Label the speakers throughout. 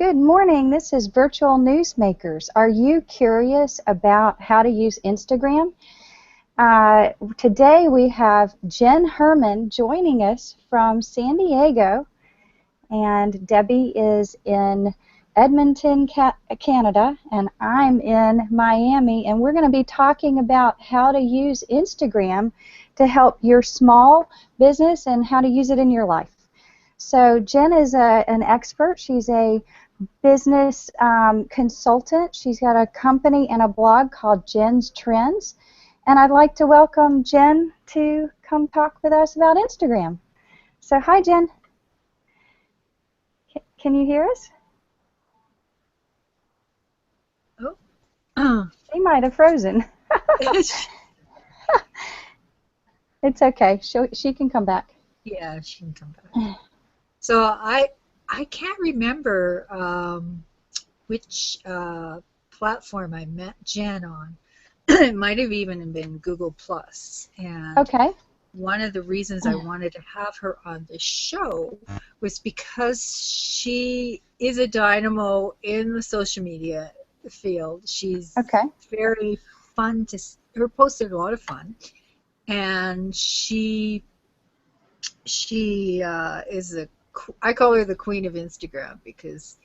Speaker 1: Good morning. This is Virtual Newsmakers. Are you curious about how to use Instagram? Today we have Jenn Herman joining us from San Diego, and Debbie is in Edmonton, Canada, and I'm in Miami, and we're going to be talking about how to use Instagram to help your small business and how to use it in your life. So Jenn is an expert. She's a business consultant. She's got a company and a blog called Jenn's Trends. And I'd like to welcome Jenn to come talk with us about Instagram. So hi, Jenn. Can you hear us?
Speaker 2: Oh.
Speaker 1: She might have frozen. It's okay. She can come back.
Speaker 2: Yeah, she can come back. So I can't remember which platform I met Jenn on. It might have even been Google Plus. And
Speaker 1: okay.
Speaker 2: One of the reasons I wanted to have her on the show was because she is a dynamo in the social media field. She's very fun to. Her posts are a lot of fun, and she is I call her the queen of Instagram because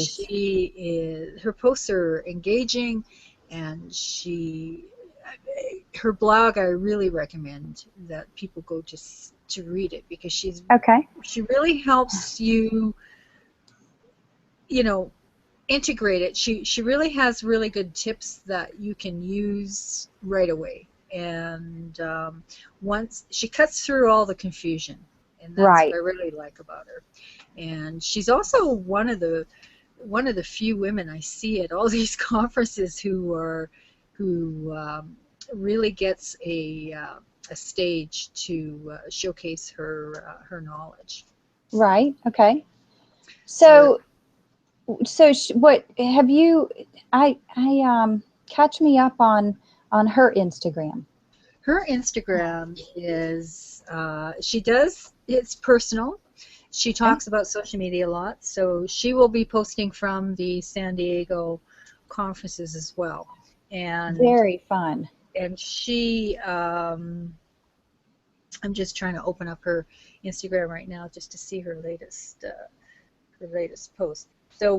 Speaker 2: she is. Her posts are engaging, and her blog, I really recommend that people go to read it because she really helps you, integrate it. She really has really good tips that you can use right away, and once she cuts through all the confusion, and that's what I really like about her. And she's also one of the few women I see at all these conferences who really gets a stage to showcase her knowledge.
Speaker 1: Right. Okay. So what have you? Catch me up on her Instagram.
Speaker 2: Her Instagram is it's personal. She talks about social media a lot, so she will be posting from the San Diego conferences as well. And
Speaker 1: very fun.
Speaker 2: And she, I'm just trying to open up her Instagram right now just to see her latest post. So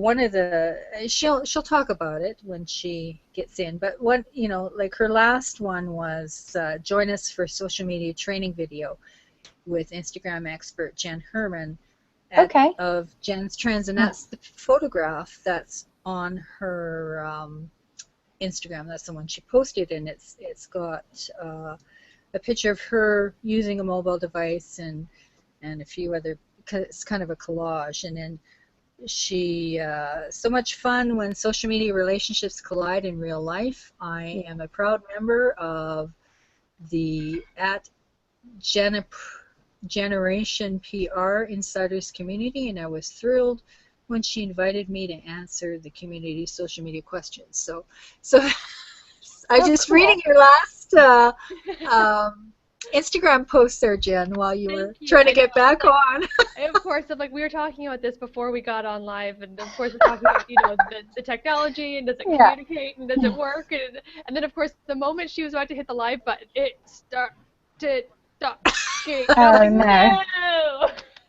Speaker 2: she'll talk about it when she gets in. But like her last one was join us for social media training video with Instagram expert Jenn Herman of Jenn's Trends, and that's the photograph that's on her Instagram. That's the one she posted, and it's got a picture of her using a mobile device and a few other. It's kind of a collage, and then she so much fun when social media relationships collide in real life. I am a proud member of the Generation PR Insiders community, and I was thrilled when she invited me to answer the community's social media questions. So I just reading your last Instagram post there, Jenn, while you were trying to get back on.
Speaker 3: Of course, we were talking about this before we got on live, and of course we're talking about the technology and does it communicate and does it work, and then of course the moment she was about to hit the live button, it started talking.
Speaker 1: Oh no!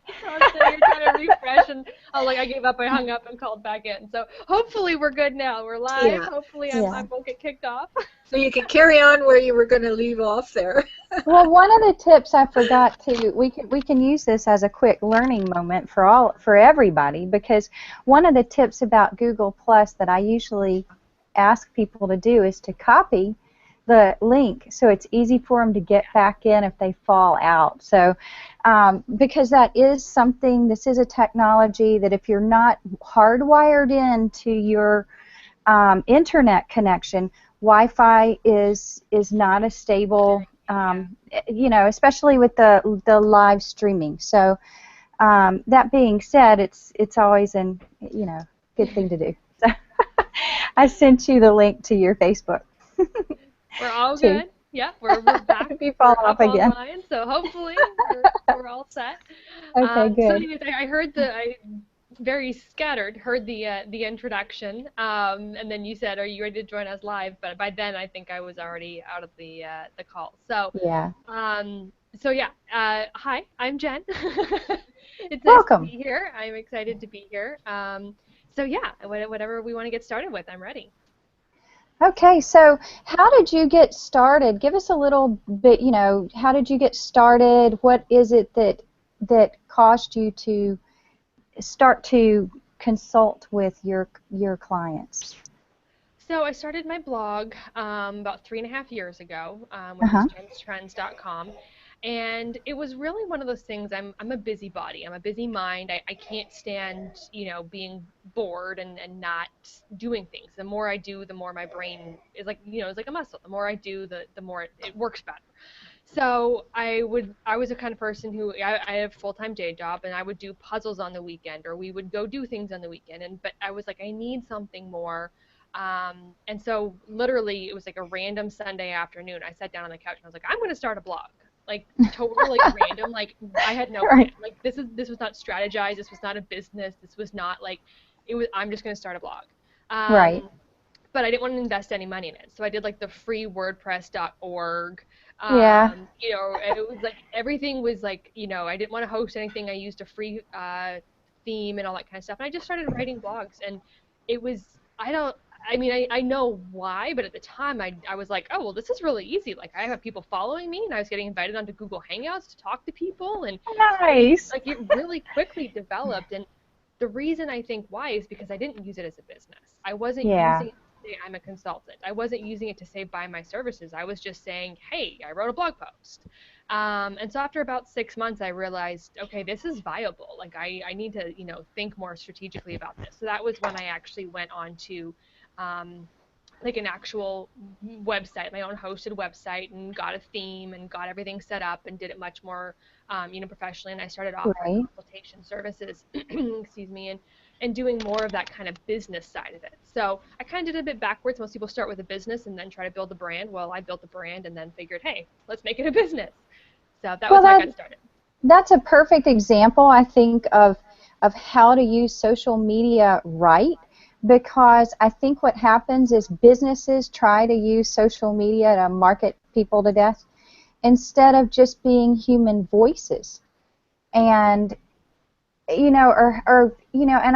Speaker 3: So you're trying to refresh, and I gave up. I hung up and called back in. So hopefully we're good now. We're live.
Speaker 2: Yeah.
Speaker 3: Hopefully I won't get kicked off.
Speaker 2: So you can carry on where you were going to leave off there.
Speaker 1: Well, one of the tips I forgot to, we can use this as a quick learning moment for everybody, because one of the tips about Google Plus that I usually ask people to do is to copy the link so it's easy for them to get back in if they fall out. So because that is something, this is a technology that if you're not hardwired into your internet connection, Wi-Fi is not a stable, especially with the live streaming. So that being said, it's always a good thing to do. So I sent you the link to your Facebook.
Speaker 3: We're all good. Yeah, we're back.
Speaker 1: If you fall off again.
Speaker 3: Online, so hopefully we're all set.
Speaker 1: Okay, good.
Speaker 3: So anyways, I heard very scattered, heard the introduction, and then you said, "Are you ready to join us live?" But by then, I think I was already out of the call.
Speaker 1: Yeah.
Speaker 3: So yeah, hi, I'm Jen. It's nice to be
Speaker 1: Welcome.
Speaker 3: here. I'm excited to be here. So yeah, whatever we want to get started with, I'm ready.
Speaker 1: Okay, so how did you get started? Give us a little bit, how did you get started? What is it that caused you to start to consult with your clients?
Speaker 3: So I started my blog about 3.5 years ago, which is
Speaker 1: Uh-huh.
Speaker 3: jennstrends.com. And it was really one of those things. I'm a busybody. I'm a busy mind. I can't stand, being bored and not doing things. The more I do, the more my brain is like, it's like a muscle. The more I do, the more it works better. So I was the kind of person who I have a full-time day job, and I would do puzzles on the weekend, or we would go do things on the weekend. But I was like, I need something more. And so literally it was like a random Sunday afternoon. I sat down on the couch and I was like, I'm going to start a blog. Like totally like random. Like I had no plan.
Speaker 1: Right.
Speaker 3: Like this was not strategized. This was not a business. This was not like it was. I'm just going to start a blog.
Speaker 1: Right.
Speaker 3: But I didn't want to invest any money in it. So I did like the free WordPress.org.
Speaker 1: Yeah.
Speaker 3: And it was like everything was like, I didn't want to host anything. I used a free theme and all that kind of stuff. And I just started writing blogs. And it was, I know why, but at the time I was like, oh, well, this is really easy. Like I have people following me and I was getting invited onto Google Hangouts to talk to people. And
Speaker 1: Nice.
Speaker 3: like it really quickly developed. And the reason I think why is because I didn't use it as a business. I wasn't
Speaker 1: Yeah.
Speaker 3: using it to say I'm a consultant. I wasn't using it to say buy my services. I was just saying, hey, I wrote a blog post. And so after about 6 months, I realized, okay, this is viable. Like I need to, think more strategically about this. So that was when I actually went on to like an actual website, my own hosted website, and got a theme and got everything set up and did it much more, professionally. And I started offering
Speaker 1: Right.
Speaker 3: consultation services, excuse me, and doing more of that kind of business side of it. So I kind of did it a bit backwards. Most people start with a business and then try to build a brand. Well, I built a brand and then figured, hey, let's make it a business. So that was
Speaker 1: Well,
Speaker 3: how I got started.
Speaker 1: that's a perfect example, I think, of how to use social media right, because I think what happens is businesses try to use social media to market people to death instead of just being human voices. And and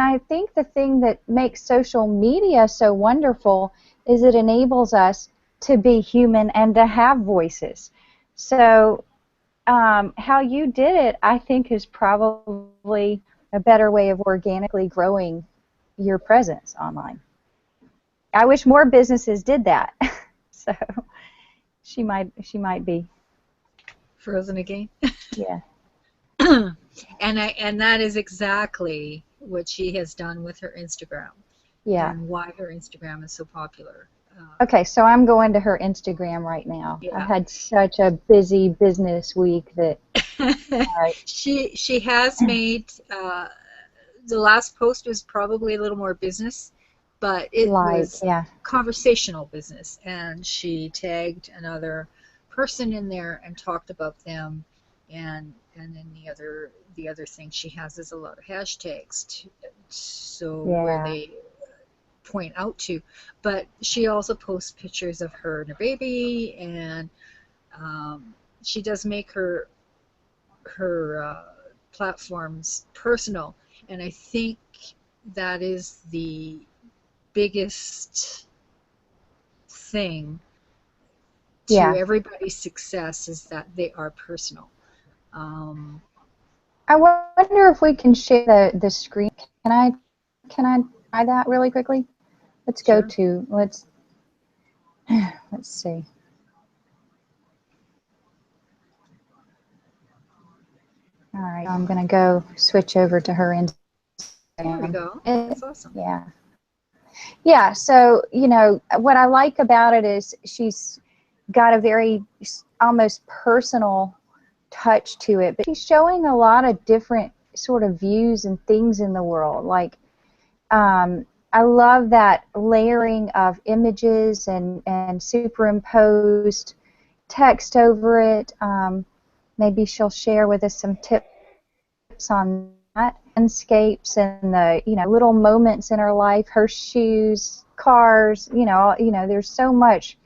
Speaker 1: I think the thing that makes social media so wonderful is it enables us to be human and to have voices. So how you did it, I think, is probably a better way of organically growing your presence online. I wish more businesses did that. So she might be.
Speaker 2: Frozen again.
Speaker 1: Yeah.
Speaker 2: And that is exactly what she has done with her Instagram,
Speaker 1: Yeah.
Speaker 2: and why her Instagram is so popular.
Speaker 1: Okay, so I'm going to her Instagram right now. I
Speaker 2: Yeah.
Speaker 1: had such a busy business week that
Speaker 2: She has made the last post was probably a little more business, but it was
Speaker 1: yeah.
Speaker 2: conversational business, and she tagged another person in there and talked about them, and then the other thing she has is a lot of hashtags so where
Speaker 1: Yeah.
Speaker 2: they point out to, but she also posts pictures of her and her baby, and she does make her platforms personal, and I think that is the biggest thing to
Speaker 1: Yeah.
Speaker 2: everybody's success, is that they are personal. Um,
Speaker 1: I wonder if we can share the screen. Can I try that really quickly? Let's go
Speaker 2: sure.
Speaker 1: to let's see. All right, I'm going to go switch over to her
Speaker 2: There we
Speaker 1: Instagram.
Speaker 2: go. That's awesome.
Speaker 1: Yeah. Yeah, so, what I like about it is she's got a very almost personal touch to it, but she's showing a lot of different sort of views and things in the world. Like, I love that layering of images and superimposed text over it. Maybe she'll share with us some tips on that. landscapes and the little moments in her life, her shoes, cars, there's so much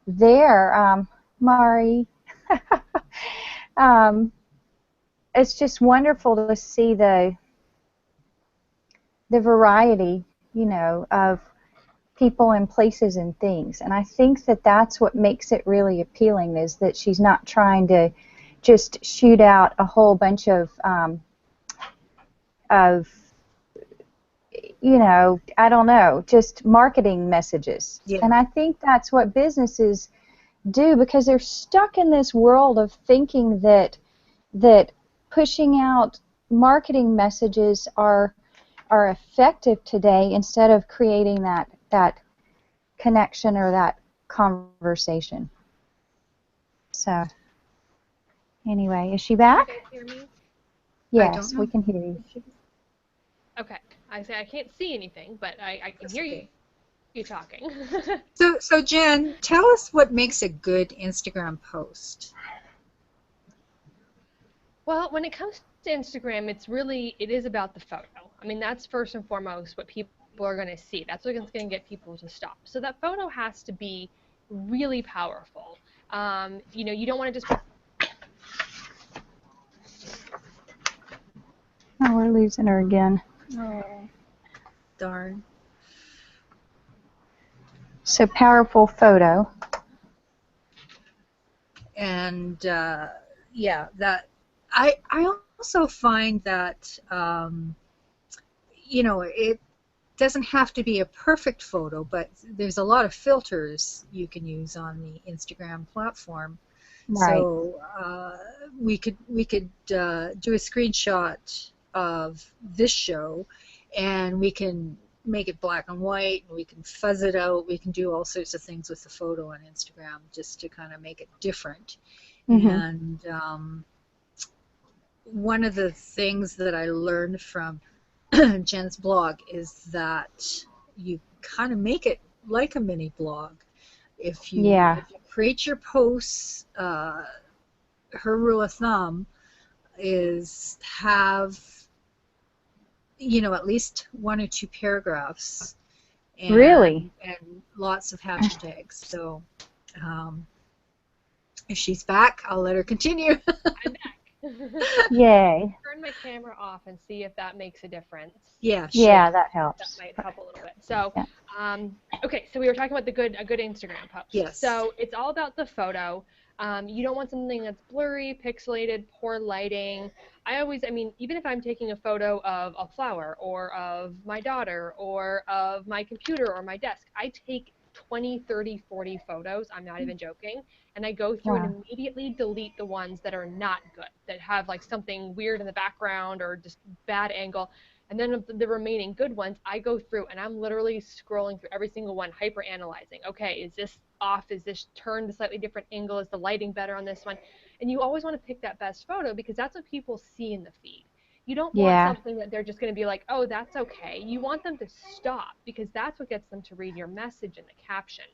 Speaker 1: there. Mari, um, it's just wonderful to see the variety, of people and places and things. And I think that that's what makes it really appealing, is that she's not trying to just shoot out a whole bunch of I don't know, just marketing messages.
Speaker 2: Yeah.
Speaker 1: And I think that's what businesses do, because they're stuck in this world of thinking that pushing out marketing messages are effective today, instead of creating that connection or that conversation. So anyway, is she back?
Speaker 3: Can you guys hear me?
Speaker 1: Yes,
Speaker 2: I
Speaker 1: we
Speaker 2: don't
Speaker 1: can
Speaker 2: know.
Speaker 1: hear you.
Speaker 3: Okay. I say I can't see anything, but I can
Speaker 2: That's
Speaker 3: hear
Speaker 2: okay.
Speaker 3: you talking.
Speaker 2: So Jen, tell us what makes a good Instagram post.
Speaker 3: Well, when it comes to Instagram, it is about the photo. I mean, that's first and foremost what people are going to see. That's what's going to get people to stop. So that photo has to be really powerful. You don't want to just put.
Speaker 1: Oh, we're losing her again.
Speaker 2: Oh, darn.
Speaker 1: So powerful photo.
Speaker 2: And yeah, that I also find that it doesn't have to be a perfect photo, but there's a lot of filters you can use on the Instagram platform.
Speaker 1: Right.
Speaker 2: So we could do a screenshot of this show, and we can make it black and white, and we can fuzz it out. We can do all sorts of things with the photo on Instagram just to kind of make it different.
Speaker 1: Mm-hmm.
Speaker 2: And one of the things that I learned from Jen's blog is that you kind of make it like a mini blog. If you create your posts, her rule of thumb is have at least 1 or 2 paragraphs
Speaker 1: Really?
Speaker 2: and lots of hashtags. So if she's back, I'll let her continue.
Speaker 3: I'm back.
Speaker 1: Yay.
Speaker 3: Turn my camera off and see if that makes a difference.
Speaker 2: Yeah, sure.
Speaker 1: Yeah, that helps.
Speaker 3: That might help a little bit. So,
Speaker 1: Yeah.
Speaker 3: okay, so we were talking about a good Instagram post.
Speaker 2: Yes.
Speaker 3: So it's all about the photo. You don't want something that's blurry, pixelated, poor lighting. Even if I'm taking a photo of a flower or of my daughter or of my computer or my desk, I take 20, 30, 40 photos. I'm not even joking. And I go through and
Speaker 1: Wow.
Speaker 3: immediately delete the ones that are not good, that have like something weird in the background or just bad angle. And then the remaining good ones, I go through and I'm literally scrolling through every single one, hyper analyzing. Okay, is this off? Is this turned a slightly different angle? Is the lighting better on this one? And you always want to pick that best photo because that's what people see in the feed. You don't want
Speaker 1: Yeah.
Speaker 3: something that they're just going to be like, oh, that's okay. You want them to stop because that's what gets them to read your message in the caption.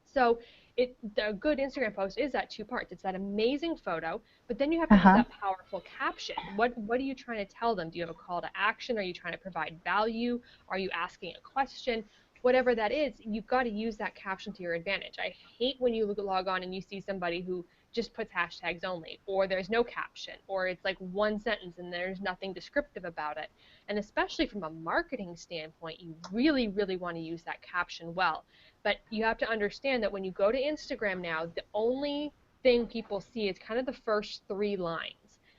Speaker 3: So the good Instagram post is that 2 parts. It's that amazing photo, but then you have to have that powerful caption. What are you trying to tell them? Do you have a call to action? Are you trying to provide value? Are you asking a question? Whatever that is, you've got to use that caption to your advantage. I hate when you log on and you see somebody who just puts hashtags only, or there's no caption, or it's like one sentence and there's nothing descriptive about it. And especially from a marketing standpoint, you really, really want to use that caption well. But you have to understand that when you go to Instagram now, the only thing people see is kind of the first 3 lines.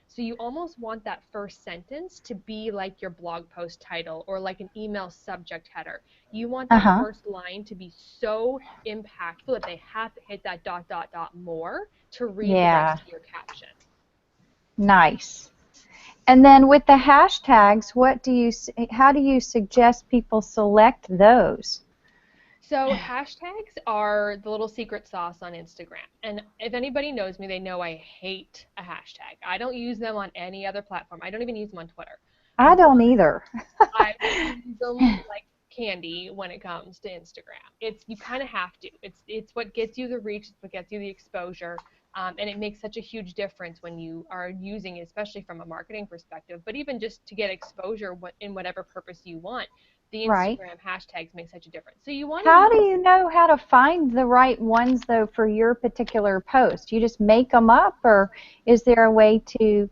Speaker 3: So you almost want that first sentence to be like your blog post title or like an email subject header. You want that first line to be so impactful that they have to hit that ... more to read the rest of your caption.
Speaker 1: Nice. And then with the hashtags, how do you suggest people select those?
Speaker 3: So hashtags are the little secret sauce on Instagram. And if anybody knows me, they know I hate a hashtag. I don't use them on any other platform. I don't even use them on Twitter.
Speaker 1: I don't either.
Speaker 3: I use them like candy when it comes to Instagram. You kind of have to. It's what gets you the reach. It's what gets you the exposure. And it makes such a huge difference when you are using it, especially from a marketing perspective, but even just to get exposure in whatever purpose you want. The
Speaker 1: Right.
Speaker 3: Instagram hashtags make such a difference. So you want to
Speaker 1: How do
Speaker 3: use,
Speaker 1: you know how to find the right ones, though, for your particular post? You just make them up, or is there a way to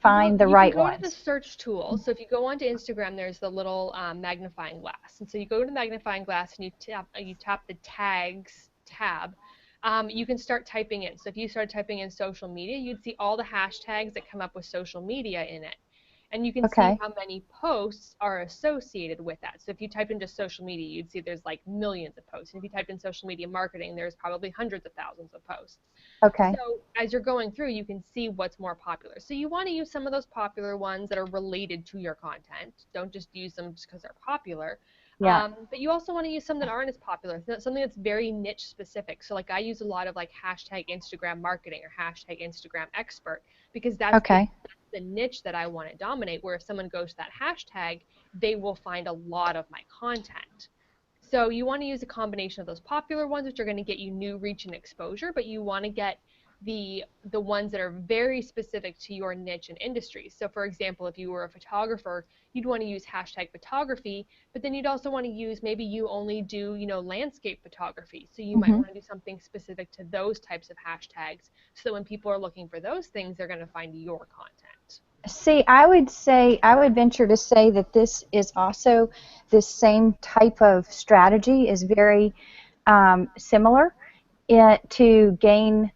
Speaker 1: find the
Speaker 3: you can
Speaker 1: right
Speaker 3: go to the
Speaker 1: ones?
Speaker 3: search tool. So if you go onto Instagram, there's the little magnifying glass, and so you go to the magnifying glass and you tap the tags tab. You can start typing in. So if you start typing in social media, you'd see all the hashtags that come up with social media in it. And you can see
Speaker 1: Okay.
Speaker 3: how many posts are associated with that. So if you type in just social media, you'd see there's like millions of posts. And if you typed in social media marketing, there's probably hundreds of thousands of posts.
Speaker 1: Okay.
Speaker 3: So as you're going through, you can see what's more popular. So you want to use some of those popular ones that are related to your content. Don't just use them just because they're popular.
Speaker 1: Yeah.
Speaker 3: But you also want to use some that aren't as popular, something that's very niche specific. So like I use a lot of like hashtag Instagram marketing or hashtag Instagram expert, because that's
Speaker 1: Okay.
Speaker 3: the niche that I want to dominate, where if someone goes to that hashtag, they will find a lot of my content. So you want to use a combination of those popular ones, which are going to get you new reach and exposure, but you want to get the ones that are very specific to your niche and industry. So for example, if you were a photographer, you'd want to use hashtag photography, but then you'd also want to use, maybe you only do, landscape photography. So you might
Speaker 1: Mhm.
Speaker 3: want to do something specific to those types of hashtags, so that when people are looking for those things, they're going to find your content.
Speaker 1: See, I would venture to say that this is also this same type of strategy is very similar to gain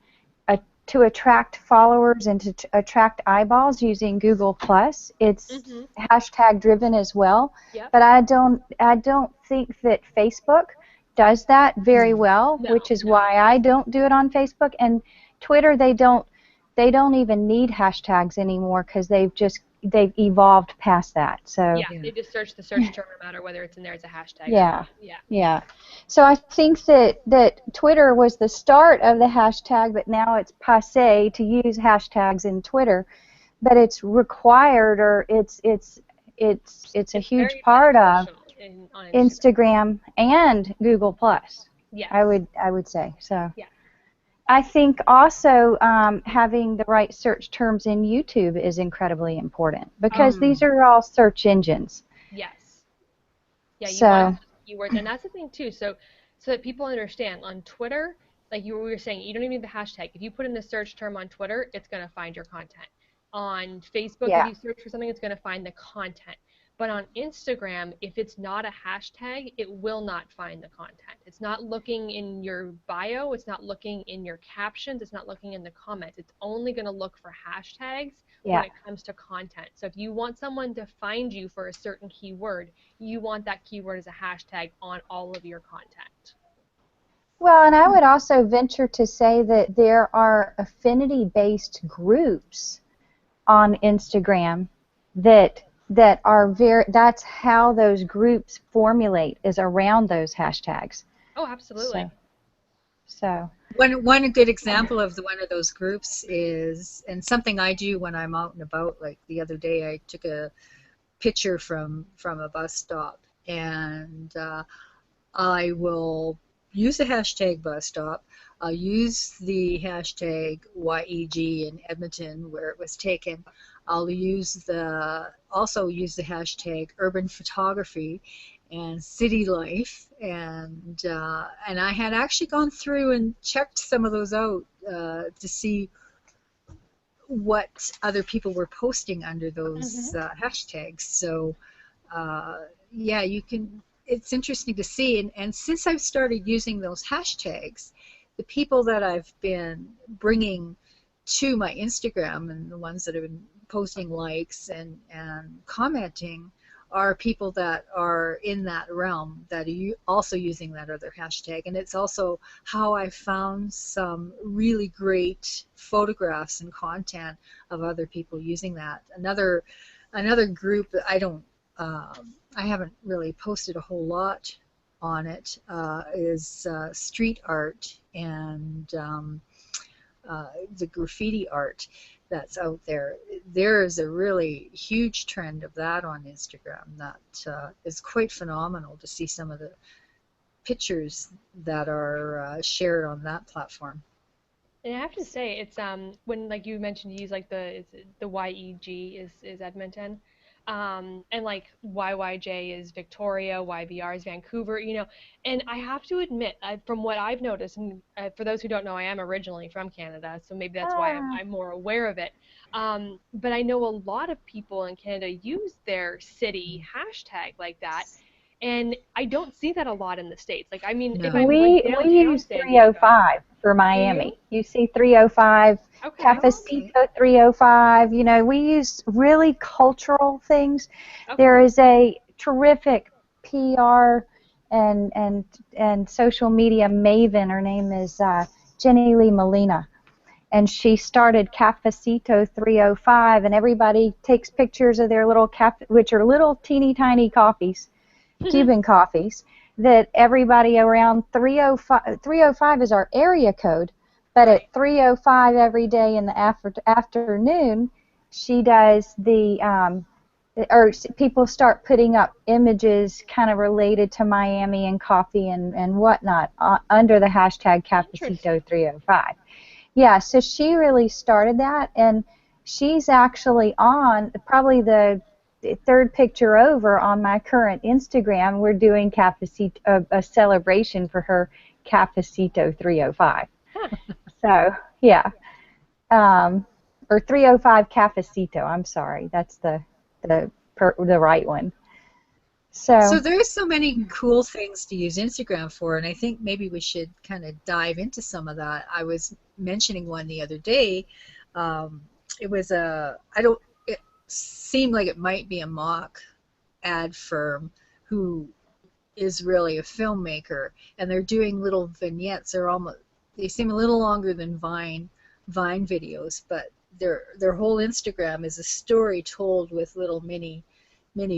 Speaker 1: to attract followers and to attract eyeballs using Google Plus. It's
Speaker 3: Mhm.
Speaker 1: hashtag driven as well,
Speaker 3: Yep.
Speaker 1: but I don't think that Facebook does that very well,
Speaker 3: No,
Speaker 1: which is
Speaker 3: no.
Speaker 1: why I don't do it on Facebook. And Twitter, they don't even need hashtags anymore because they've evolved past that. So
Speaker 3: Yeah,
Speaker 2: Yeah.
Speaker 3: they just search the search term no matter whether it's in there as a hashtag or
Speaker 1: yeah,
Speaker 3: not. Yeah.
Speaker 1: yeah. So I think that Twitter was the start of the hashtag, but now it's passé to use hashtags in Twitter. But it's required, or it's a
Speaker 3: It's
Speaker 1: huge
Speaker 3: very
Speaker 1: part of
Speaker 3: beneficial on Instagram.
Speaker 1: Instagram and Google Plus. I
Speaker 3: Yes.
Speaker 1: would I would say so.
Speaker 3: Yeah.
Speaker 1: I think also having the right search terms in YouTube is incredibly important because these
Speaker 2: Um,
Speaker 1: are all search engines.
Speaker 3: Yes. Yeah, you want to
Speaker 1: So
Speaker 3: have keywords, and that's the thing too. So that people understand, on Twitter, like you were saying, you don't even need the hashtag. If you put in the search term on Twitter, it's going to find your content. On Facebook, if
Speaker 1: yeah,
Speaker 3: you search for something, it's going to find the content. But on Instagram, if it's not a hashtag, it will not find the content. It's not looking in your bio, it's not looking in your captions, it's not looking in the comments. It's only going to look for hashtags when
Speaker 1: yeah.
Speaker 3: it comes to content. So if you want someone to find you for a certain keyword, you want that keyword as a hashtag on all of your content.
Speaker 1: Well, and I would also venture to say that there are affinity-based groups on Instagram that are that's how those groups formulate, is around those hashtags.
Speaker 3: Oh, absolutely.
Speaker 1: So so
Speaker 2: one good example of one of those groups is, and something I do when I'm out and about. Like the other day, I took a picture from a bus stop, and I will use the hashtag bus stop. I'll use the hashtag YEG in Edmonton where it was taken. I'll also use the hashtag urban photography and city life, and I had actually gone through and checked some of those out to see what other people were posting under
Speaker 3: Hmm.
Speaker 2: those hashtags. So uh, yeah, you can. It's interesting to see, and since I've started using those hashtags, the people that I've been bringing to my Instagram and the ones that have been posting likes and commenting are people that are in that realm that are also using that other hashtag. And it's also how I found some really great photographs and content of other people using that. Another group that I haven't really posted a whole lot on it is street art and the graffiti art that's out there. There is a really huge trend of that on Instagram that is quite phenomenal to see some of the pictures that are shared on that platform.
Speaker 3: And I have to say, it's when like you mentioned you use like the YEG is Edmonton, and like YYJ is Victoria, YVR is Vancouver, and I have to admit, from what I've noticed, and for those who don't know, I am originally from Canada, so maybe that's why
Speaker 1: Ah,
Speaker 3: I'm more aware of it. But I know a lot of people in Canada use their city hashtag like that, and I don't see that a lot in the States. Like, I mean, if
Speaker 2: No.
Speaker 3: I'm like
Speaker 1: we
Speaker 3: downtown
Speaker 1: use
Speaker 3: San Diego,
Speaker 1: 305 for
Speaker 3: do you?
Speaker 1: Miami. You see 305,
Speaker 3: Okay.
Speaker 2: Oh, okay.
Speaker 1: Cafecito 305. We use really cultural things. There
Speaker 3: Okay.
Speaker 1: is a terrific PR and social media maven. Her name is Jenny Lee Molina, and she started Cafecito 305, and everybody takes pictures of their little which are little teeny tiny coffees, Cuban coffees, that everybody around 305 is our area code, but
Speaker 2: Right.
Speaker 1: at 305 every day in the afternoon, she does people start putting up images kind of related to Miami and coffee and whatnot under the hashtag
Speaker 3: Interesting.
Speaker 1: Cafecito 305. Yeah, so she really started that, and she's actually on probably the third picture over on my current Instagram. We're doing Cafecito, a celebration for her Cafecito 305.
Speaker 3: Huh.
Speaker 1: So, yeah, um, or 305 Cafecito. I'm sorry, that's the right one.
Speaker 2: So
Speaker 1: So,
Speaker 2: there's so many cool things to use Instagram for, and I think maybe we should kind of dive into some of that. I was mentioning one the other day. Um, it was I don't, it seemed like it might be a mock ad firm who is really a filmmaker, and they're doing little vignettes. They seem a little longer than Vine videos, but their whole Instagram is a story told with little mini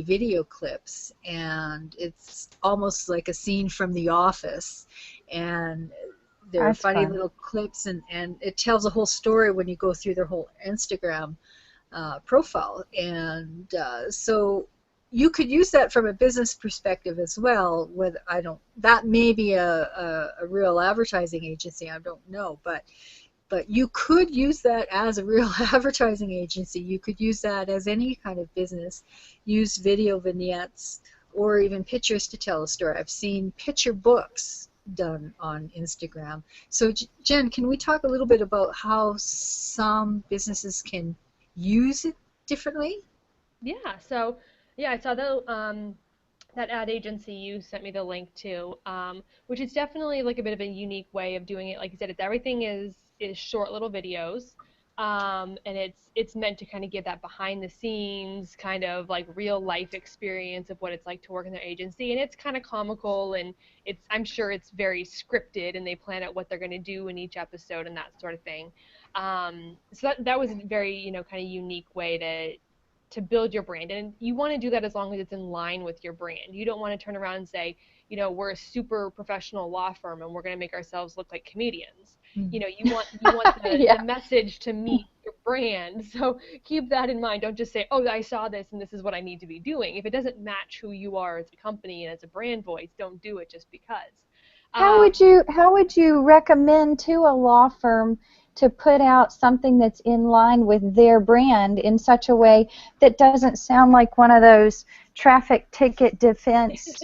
Speaker 2: video clips, and it's almost like a scene from The Office, and they're
Speaker 1: that's
Speaker 2: funny
Speaker 1: fun.
Speaker 2: little clips, and it tells a whole story when you go through their whole Instagram profile. And so you could use that from a business perspective as well. With I don't that may be a real advertising agency, I don't know, but you could use that as a real advertising agency. You could use that as any kind of business. Use video vignettes or even pictures to tell a story. I've seen picture books done on Instagram. So Jen, can we talk a little bit about how some businesses can use it differently?
Speaker 3: Yeah. So, yeah, I saw that ad agency you sent me the link to, which is definitely like a bit of a unique way of doing it. Like you said, it's everything is short little videos, and it's meant to kind of give that behind the scenes kind of like real life experience of what it's like to work in their agency, and it's kind of comical, and I'm sure it's very scripted, and they plan out what they're going to do in each episode and that sort of thing. So that was a very kind of unique way to build your brand. And you want to do that as long as it's in line with your brand. You don't want to turn around and say, we're a super professional law firm and we're going to make ourselves look like comedians.
Speaker 2: Mm.
Speaker 3: You want the
Speaker 1: Yeah.
Speaker 3: message to meet your brand. So keep that in mind. Don't just say, "Oh, I saw this and this is what I need to be doing." If it doesn't match who you are as a company and as a brand voice, don't do it just because. Um,
Speaker 1: How would you recommend to a law firm to put out something that's in line with their brand in such a way that doesn't sound like one of those traffic ticket defense,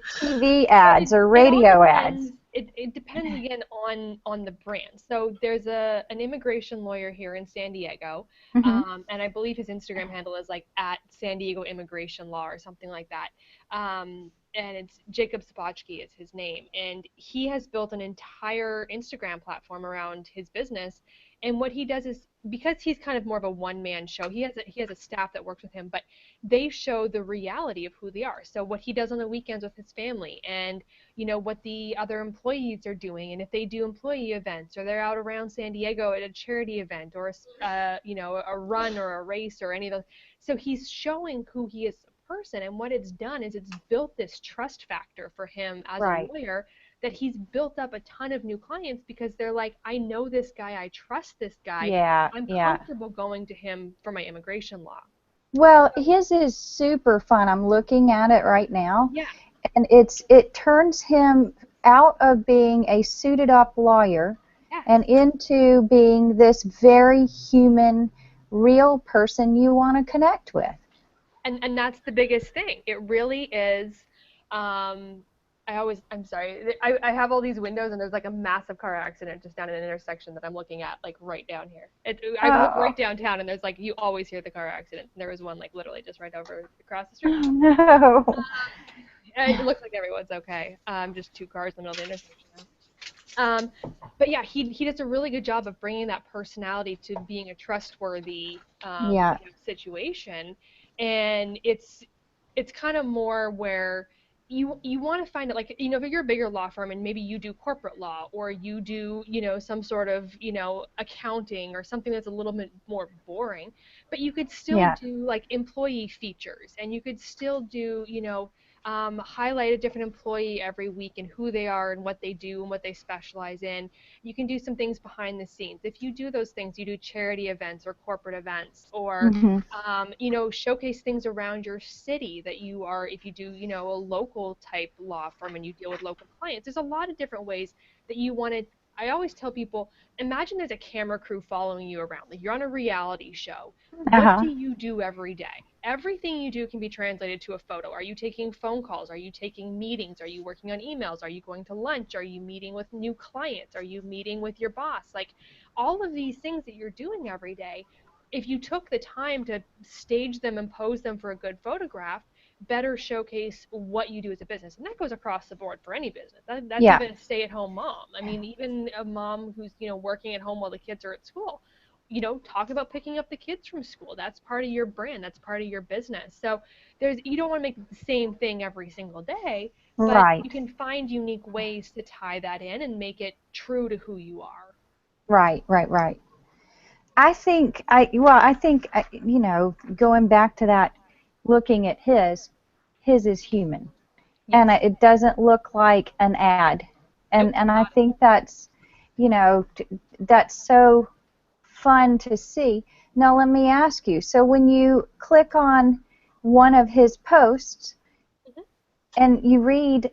Speaker 1: TV ads or
Speaker 3: it all
Speaker 1: radio ads?
Speaker 3: depends. It depends again on the brand. So there's an immigration lawyer here in San Diego,
Speaker 1: Hmm.
Speaker 3: and I believe his Instagram handle is like at San Diego Immigration Law or something like that. And it's Jacob Sapochky is his name, and he has built an entire Instagram platform around his business. And what he does is, because he's kind of more of a one-man show, he has a staff that works with him, but they show the reality of who they are. So what he does on the weekends with his family, and what the other employees are doing, and if they do employee events or they're out around San Diego at a charity event or a run or a race or any of those. So he's showing who he is as a person, and what it's done is it's built this trust factor for him as a
Speaker 1: Right.
Speaker 3: lawyer, that he's built up a ton of new clients because they're like, I know this guy, I trust this guy,
Speaker 1: Yeah,
Speaker 3: I'm
Speaker 1: yeah.
Speaker 3: comfortable going to him for my immigration law.
Speaker 1: Well, his is super fun. I'm looking at it right now,
Speaker 3: Yeah.
Speaker 1: and it turns him out of being a suited up lawyer and into being this very human, real person you want to connect with.
Speaker 3: And that's the biggest thing. It really is. I'm sorry. I have all these windows and there's like a massive car accident just down in an intersection that I'm looking at, like right down here. I live right
Speaker 1: Oh,
Speaker 3: downtown and there's like, you always hear the car accidents. And there was one like literally just right over across the street.
Speaker 1: oh no.
Speaker 3: It looks like everyone's okay. Just two cars in the middle of the intersection now. Um, but yeah, he does a really good job of bringing that personality to being a trustworthy
Speaker 1: Yeah.
Speaker 3: situation, and it's kind of more where you want to find it, like, if you're a bigger law firm and maybe you do corporate law or you do some sort of accounting or something that's a little bit more boring, but you could still
Speaker 1: Yeah.
Speaker 3: do like employee features, and you could still do highlight a different employee every week and who they are and what they do and what they specialize in. You can do some things behind the scenes. If you do those things, you do charity events or corporate events, or
Speaker 1: Hmm.
Speaker 3: showcase things around your city that you are, if you do, a local type law firm and you deal with local clients. There's a lot of different ways that you want to. I always tell people, imagine there's a camera crew following you around. Like you're on a reality show. What do
Speaker 1: Uh-huh.
Speaker 3: you do every day? Everything you do can be translated to a photo. Are you taking phone calls? Are you taking meetings? Are you working on emails? Are you going to lunch? Are you meeting with new clients? Are you meeting with your boss? Like all of these things that you're doing every day, if you took the time to stage them and pose them for a good photograph, better showcase what you do as a business. And that goes across the board for any business. That's
Speaker 1: Yeah.
Speaker 3: even a stay-at-home mom. I mean, even a mom who's, working at home while the kids are at school. Talk about picking up the kids from school. That's part of your brand. That's part of your business. So you don't want to make the same thing every single day, but
Speaker 1: Right.
Speaker 3: you can find unique ways to tie that in and make it true to who you are.
Speaker 1: Right. Right. Right. I think going back to that, looking at his is human, and
Speaker 3: Yes.
Speaker 1: it doesn't look like an ad,
Speaker 3: Nope.
Speaker 1: and I think that's so fun to see. Now let me ask you. So when you click on one of his posts
Speaker 3: Mhm.
Speaker 1: and you read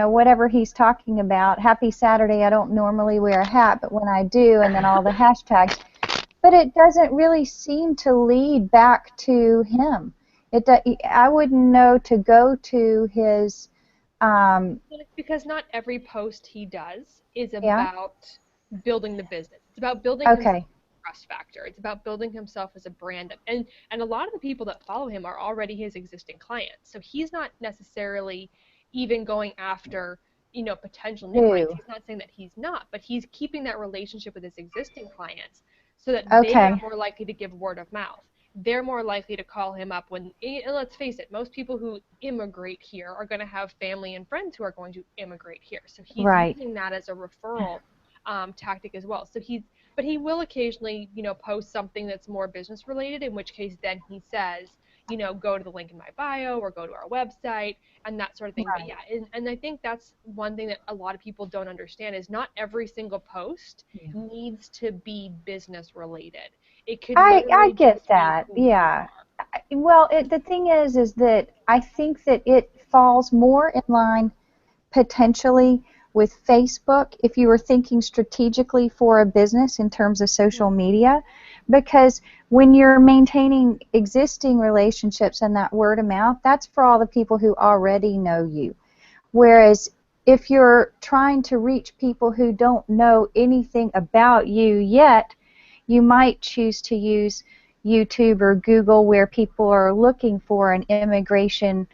Speaker 1: whatever he's talking about, happy Saturday, I don't normally wear a hat, but when I do, and then all the hashtags, but it doesn't really seem to lead back to him. I wouldn't know to go to his,
Speaker 3: Well, it's because not every post he does is
Speaker 1: yeah,
Speaker 3: about building the business. It's about building himself
Speaker 1: okay,
Speaker 3: a trust factor. It's about building himself as a brand. And a lot of the people that follow him are already his existing clients. So he's not necessarily even going after, potential new clients.
Speaker 1: new,
Speaker 3: He's not saying that he's not, but he's keeping that relationship with his existing clients so that they are
Speaker 1: okay,
Speaker 3: more likely to give word of mouth. They're more likely to call him up when, and let's face it, most people who immigrate here are going to have family and friends who are going to immigrate here. So he's
Speaker 1: right,
Speaker 3: using that as a referral tactic as well. But he will occasionally, post something that's more business related, in which case then he says, go to the link in my bio or go to our website and that sort of thing. But
Speaker 1: right.
Speaker 3: yeah, and I think that's one thing that a lot of people don't understand is not every single post
Speaker 1: Yeah.
Speaker 3: needs to be business related. It could
Speaker 1: I
Speaker 3: literally
Speaker 1: get
Speaker 3: just be
Speaker 1: that.
Speaker 3: who you
Speaker 1: Yeah.
Speaker 3: are.
Speaker 1: Well, the thing is that I think that it falls more in line potentially with Facebook if you were thinking strategically for a business in terms of social
Speaker 3: Mhm.
Speaker 1: media, because when you're maintaining existing relationships and that word of mouth, that's for all the people who already know you. Whereas if you're trying to reach people who don't know anything about you yet, you might choose to use YouTube or Google where people are looking for an immigration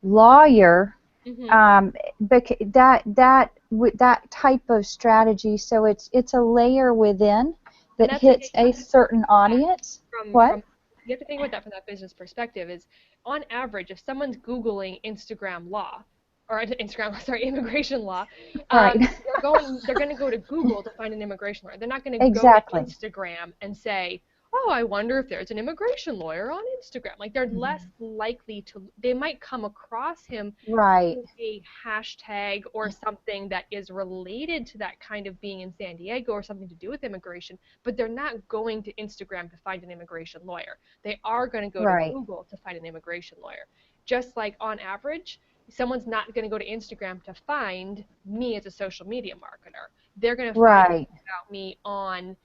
Speaker 1: lawyer,
Speaker 3: Mhm.
Speaker 1: that type of strategy. So it's a layer within
Speaker 3: And
Speaker 1: that
Speaker 3: that's the
Speaker 1: hits
Speaker 3: thing
Speaker 1: a certain audience.
Speaker 3: from
Speaker 1: What?
Speaker 3: you have to think about that from that business perspective is on average if someone's googling Instagram law or Instagram sorry immigration law,
Speaker 1: Right.
Speaker 3: they're going to go to Google to find an immigration lawyer. They're not going to go to
Speaker 1: Exactly.
Speaker 3: Instagram and say, oh, I wonder if there's an immigration lawyer on Instagram. Like they're less likely to, they might come across him
Speaker 1: Right.
Speaker 3: through a hashtag or something that is related to that kind of being in San Diego or something to do with immigration, but they're not going to Instagram to find an immigration lawyer. They are going to go to
Speaker 1: Right.
Speaker 3: Google to find an immigration lawyer. Just like on average, someone's not going to go to Instagram to find me as a social media marketer. They're going to find
Speaker 1: Right.
Speaker 3: about me on,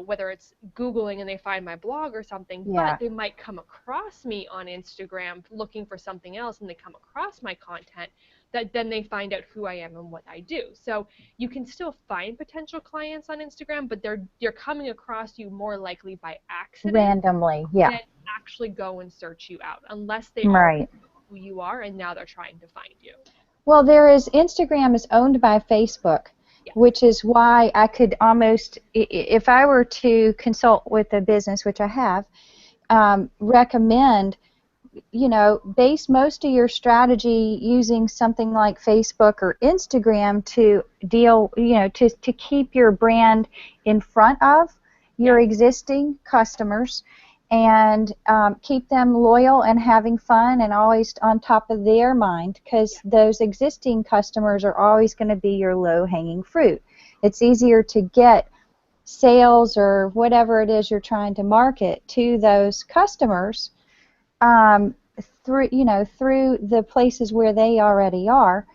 Speaker 3: whether it's Googling and they find my blog or something, but
Speaker 1: Yeah.
Speaker 3: they might come across me on Instagram looking for something else, and they come across my content, that then they find out who I am and what I do. So you can still find potential clients on Instagram, but they're coming across you more likely by accident
Speaker 1: Randomly. Yeah.
Speaker 3: than actually go and search you out, unless they already
Speaker 1: Right.
Speaker 3: know who you are and now they're trying to find you.
Speaker 1: Well, Instagram is owned by Facebook,
Speaker 3: Yes.
Speaker 1: which is why I could almost, if I were to consult with a business, which I have, recommend, base most of your strategy using something like Facebook or Instagram to deal, to keep your brand in front of your
Speaker 3: Yes.
Speaker 1: existing customers and keep them loyal and having fun and always on top of their mind, because those existing customers are always going to be your low-hanging fruit. It's easier to get sales or whatever it is you're trying to market to those customers through the places where they already are.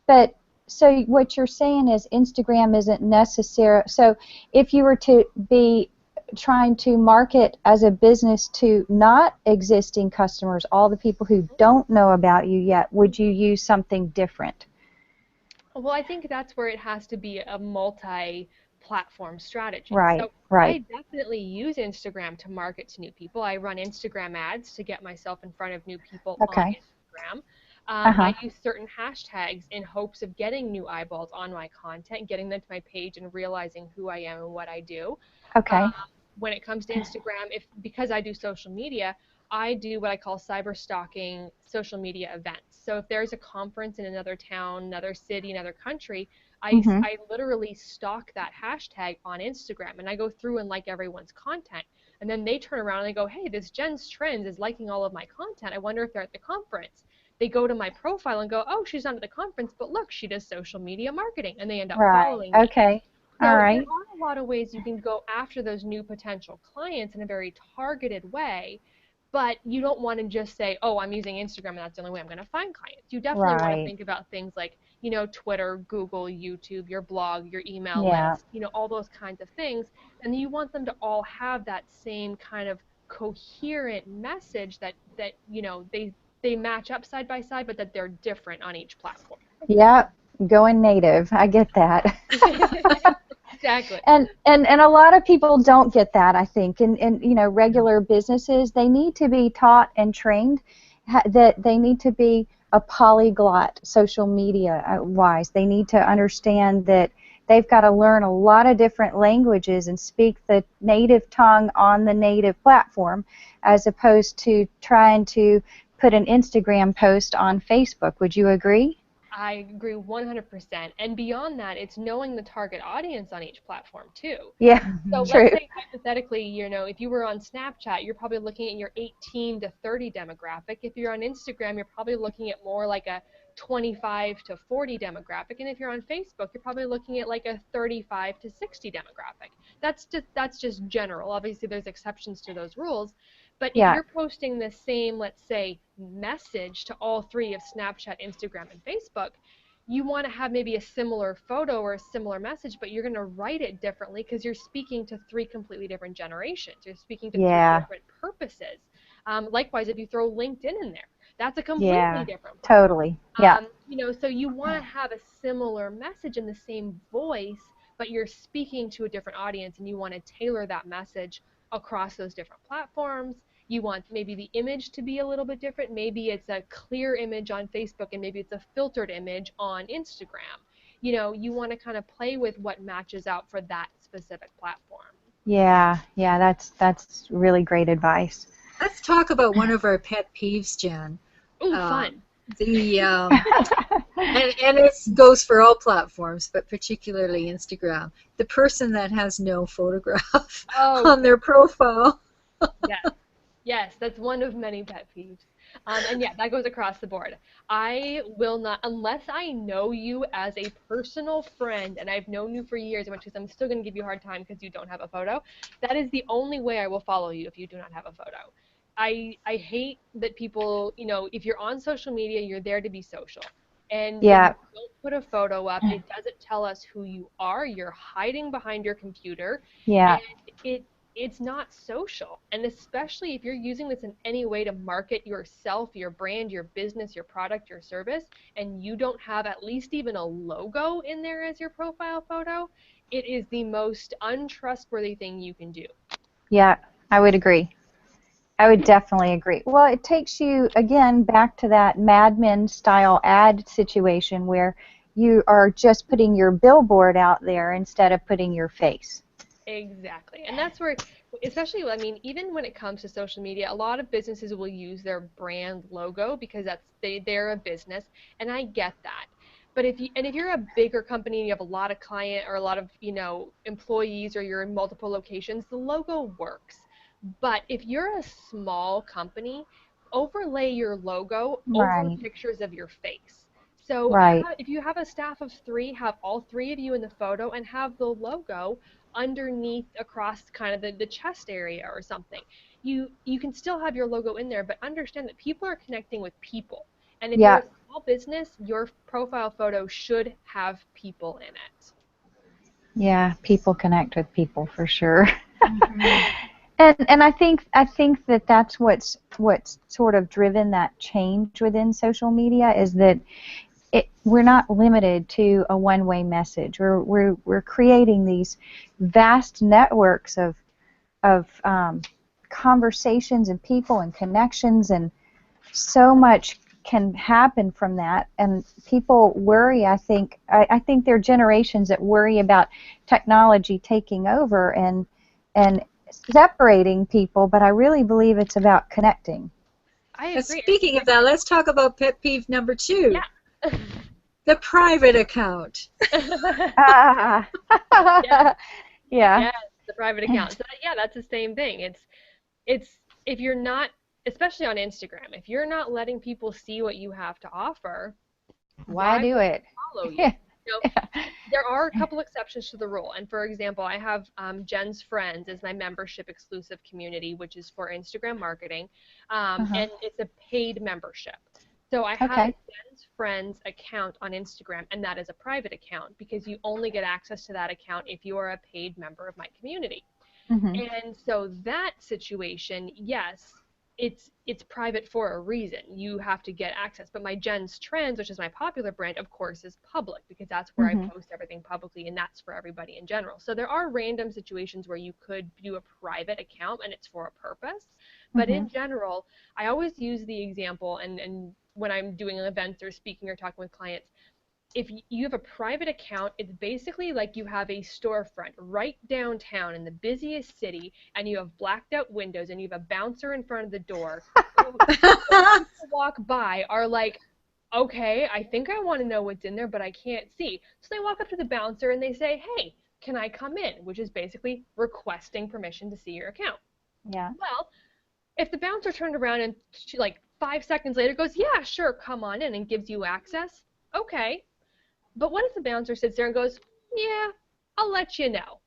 Speaker 1: But so what you're saying is Instagram isn't necessary. So if you were to be trying to market as a business to not existing customers, all the people who don't know about you yet, would you use something different?
Speaker 3: Well, I think that's where it has to be a multi-platform strategy.
Speaker 1: Right,
Speaker 3: So I
Speaker 1: right.
Speaker 3: definitely use Instagram to market to new people. I run Instagram ads to get myself in front of new people on
Speaker 1: Okay.
Speaker 3: Instagram.
Speaker 1: Uh-huh.
Speaker 3: I use certain hashtags in hopes of getting new eyeballs on my content, getting them to my page and realizing who I am and what I do. Um,
Speaker 1: Okay.
Speaker 3: when it comes to Instagram, because I do social media, I do what I call cyber stalking social media events. So if there's a conference in another town, another city, another country,
Speaker 1: Mm-hmm.
Speaker 3: I literally stalk that hashtag on Instagram, and I go through and like everyone's content. And then they turn around and they go, hey, this Jenn's Trends is liking all of my content. I wonder if they're at the conference. They go to my profile and go, oh, she's not at the conference, but look, she does social media marketing. And they end up
Speaker 1: Right.
Speaker 3: following me.
Speaker 1: Okay. All
Speaker 3: So there
Speaker 1: right.
Speaker 3: are a lot of ways you can go after those new potential clients in a very targeted way, but you don't want to just say, oh, I'm using Instagram and that's the only way I'm going to find clients. You definitely want to
Speaker 1: Right.
Speaker 3: think about things like, Twitter, Google, YouTube, your blog, your email
Speaker 1: Yeah.
Speaker 3: list, all those kinds of things. And you want them to all have that same kind of coherent message that they match up side by side, but that they're different on each platform.
Speaker 1: Yep. Going native. I get that.
Speaker 3: Exactly.
Speaker 1: And a lot of people don't get that, I think. And regular businesses, they need to be taught and trained that they need to be a polyglot social media wise. They need to understand that they've got to learn a lot of different languages and speak the native tongue on the native platform, as opposed to trying to put an Instagram post on Facebook. Would you agree?
Speaker 3: I agree 100%. And beyond that, it's knowing the target audience on each platform too.
Speaker 1: Yeah,
Speaker 3: So let's
Speaker 1: true.
Speaker 3: say hypothetically, if you were on Snapchat, you're probably looking at your 18 to 30 demographic. If you're on Instagram, you're probably looking at more like a 25 to 40 demographic. And if you're on Facebook, you're probably looking at like a 35 to 60 demographic. That's just general. Obviously, there's exceptions to those rules. But if
Speaker 1: Yeah,
Speaker 3: you're posting the same, let's say, message to all three of Snapchat, Instagram, and Facebook, you want to have maybe a similar photo or a similar message, but you're going to write it differently because you're speaking to three completely different generations. You're speaking to three
Speaker 1: yeah,
Speaker 3: different purposes. Likewise, if you throw LinkedIn in there, that's a completely
Speaker 1: yeah,
Speaker 3: different platform.
Speaker 1: totally. Yeah,
Speaker 3: So you want to have a similar message and the same voice, but you're speaking to a different audience, and you want to tailor that message across those different platforms. You want maybe the image to be a little bit different. Maybe it's a clear image on Facebook and maybe it's a filtered image on Instagram. You want to kind of play with what matches out for that specific platform.
Speaker 1: yeah, yeah. That's really great advice.
Speaker 2: Let's talk about one of our pet peeves, Jen.
Speaker 3: Ooh,
Speaker 2: Uh,
Speaker 3: fun.
Speaker 2: the and it goes for all platforms, but particularly Instagram. The person that has no photograph
Speaker 3: Oh,
Speaker 2: on their profile.
Speaker 3: yes. Yes, that's one of many pet peeves. And yeah, that goes across the board. I will not, unless I know you as a personal friend and I've known you for years, which is I'm still going to give you a hard time because you don't have a photo. That is the only way I will follow you if you do not have a photo. I hate that people, you know, if you're on social media, you're there to be social. And when
Speaker 1: Yeah.
Speaker 3: you don't put a photo up, it doesn't tell us who you are. You're hiding behind your computer, and
Speaker 1: Yeah.
Speaker 3: it's not social. And especially if you're using this in any way to market yourself, your brand, your business, your product, your service, and you don't have at least even a logo in there as your profile photo, it is the most untrustworthy thing you can do.
Speaker 1: Yeah. I would agree. I would definitely agree. Well, it takes you, again, back to that Mad Men style ad situation where you are just putting your billboard out there instead of putting your face.
Speaker 3: Exactly. And that's where, especially, I mean, even when it comes to social media, a lot of businesses will use their brand logo because they're a business, and I get that. But if you're a bigger company and you have a lot of client or a lot of, you know, employees or you're in multiple locations, the logo works. But if you're a small company, overlay your logo over
Speaker 1: Right.
Speaker 3: pictures of your face. So
Speaker 1: Right.
Speaker 3: if you have a staff of three, have all three of you in the photo and have the logo underneath across kind of the chest area or something. You can still have your logo in there, but understand that people are connecting with people. And if you're
Speaker 1: Yeah.
Speaker 3: a small business, your profile photo should have people in it.
Speaker 1: Yeah. People connect with people for sure.
Speaker 2: Mm-hmm.
Speaker 1: And I think that that's what's sort of driven that change within social media is that we're not limited to a one-way message. We're creating these vast networks of conversations and people and connections, and so much can happen from that. And people worry. I think there are generations that worry about technology taking over and separating people, but I really believe it's about connecting.
Speaker 3: I
Speaker 2: And
Speaker 3: agree.
Speaker 2: speaking of that, let's talk about pet peeve number 2,
Speaker 3: Yeah.
Speaker 2: the private account.
Speaker 1: Ah.
Speaker 3: Yes,
Speaker 1: Yeah.
Speaker 3: yes, the private account. So yeah, that's the same thing. It's if you're not, especially on Instagram, if you're not letting people see what you have to offer,
Speaker 1: Why
Speaker 3: why
Speaker 1: do
Speaker 3: would
Speaker 1: it?
Speaker 3: they follow you?
Speaker 1: Yeah.
Speaker 3: You know, there are a couple exceptions to the rule. And for example, I have Jen's Friends is my membership exclusive community, which is for Instagram marketing,
Speaker 1: Uh-huh.
Speaker 3: and it's a paid membership. So I have a
Speaker 1: Okay.
Speaker 3: Jen's Friends account on Instagram, and that is a private account because you only get access to that account if you are a paid member of my community.
Speaker 1: Mhm.
Speaker 3: And so that situation, yes, it's private for a reason. You have to get access. But my Jen's Trends, which is my popular brand, of course, is public because that's where I
Speaker 1: Mhm.
Speaker 3: post everything publicly and that's for everybody in general. So there are random situations where you could do a private account and it's for a purpose. But in
Speaker 1: Mhm.
Speaker 3: general, I always use the example and when I'm doing events or speaking or talking with clients, if you have a private account, it's basically like you have a storefront right downtown in the busiest city, and you have blacked out windows, and you have a bouncer in front of the door. So when people walk by, are like, okay, I think I want to know what's in there, but I can't see. So they walk up to the bouncer and they say, hey, can I come in? Which is basically requesting permission to see your account.
Speaker 1: Yeah.
Speaker 3: Well, if the bouncer turned around and like 5 seconds later goes, yeah, sure, come on in and gives you access, okay. But what if the bouncer sits there and goes, yeah, I'll let you know.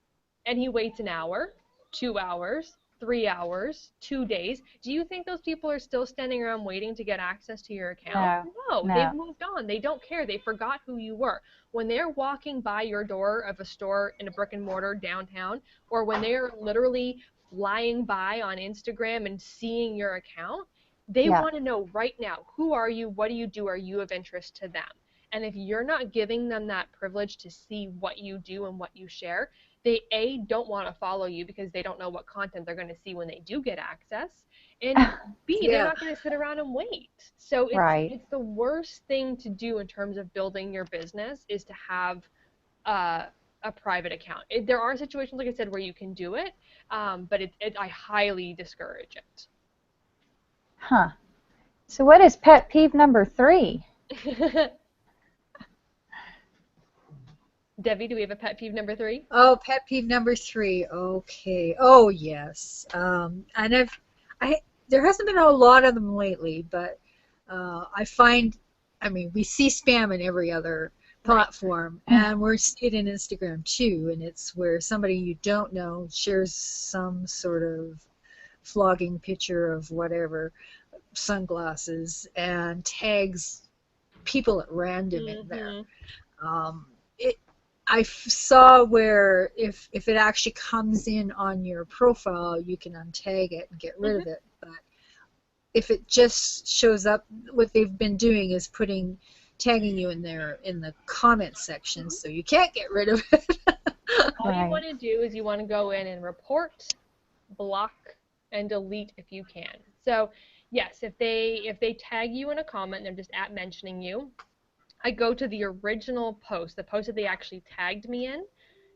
Speaker 3: And he waits an hour, 2 hours, 3 hours, 2 days. Do you think those people are still standing around waiting to get access to your account?
Speaker 1: No.
Speaker 3: No, they've
Speaker 1: No.
Speaker 3: moved on. They don't care. They forgot who you were. When they're walking by your door of a store in a brick and mortar downtown, or when they're literally flying by on Instagram and seeing your account, they
Speaker 1: Yeah.
Speaker 3: want to know right now, who are you? What do you do? Are you of interest to them? And if you're not giving them that privilege to see what you do and what you share, they A, don't want to follow you because they don't know what content they're going to see when they do get access. And B, they're
Speaker 2: Yeah.
Speaker 3: not going to sit around and wait. So it's
Speaker 1: Right.
Speaker 3: it's the worst thing to do in terms of building your business is to have uh, a private account. There are situations, like I said, where you can do it, but I highly discourage
Speaker 1: Huh. So what is pet peeve number 3?
Speaker 3: it. Debbie, do we have a pet peeve number 3?
Speaker 2: Oh, pet peeve number 3. Okay. Oh, yes. And I, there hasn't been a lot of them lately, but I find, I mean, we see spam in every other
Speaker 3: Right.
Speaker 2: platform, and we see it in Instagram too, and it's where somebody you don't know shares some sort of flogging picture of whatever, sunglasses, and tags people at random in there. Um, I saw where if it actually comes in on your profile, you can untag it and get rid of it. But if it just shows up, what they've been doing is tagging you in the comment section, so you can't get rid of it.
Speaker 3: All you want to do is you want to go in and report, block, and delete if you can. So yes, if they tag you in a comment, they're just at mentioning you. I go to the original post, the post that they actually tagged me in,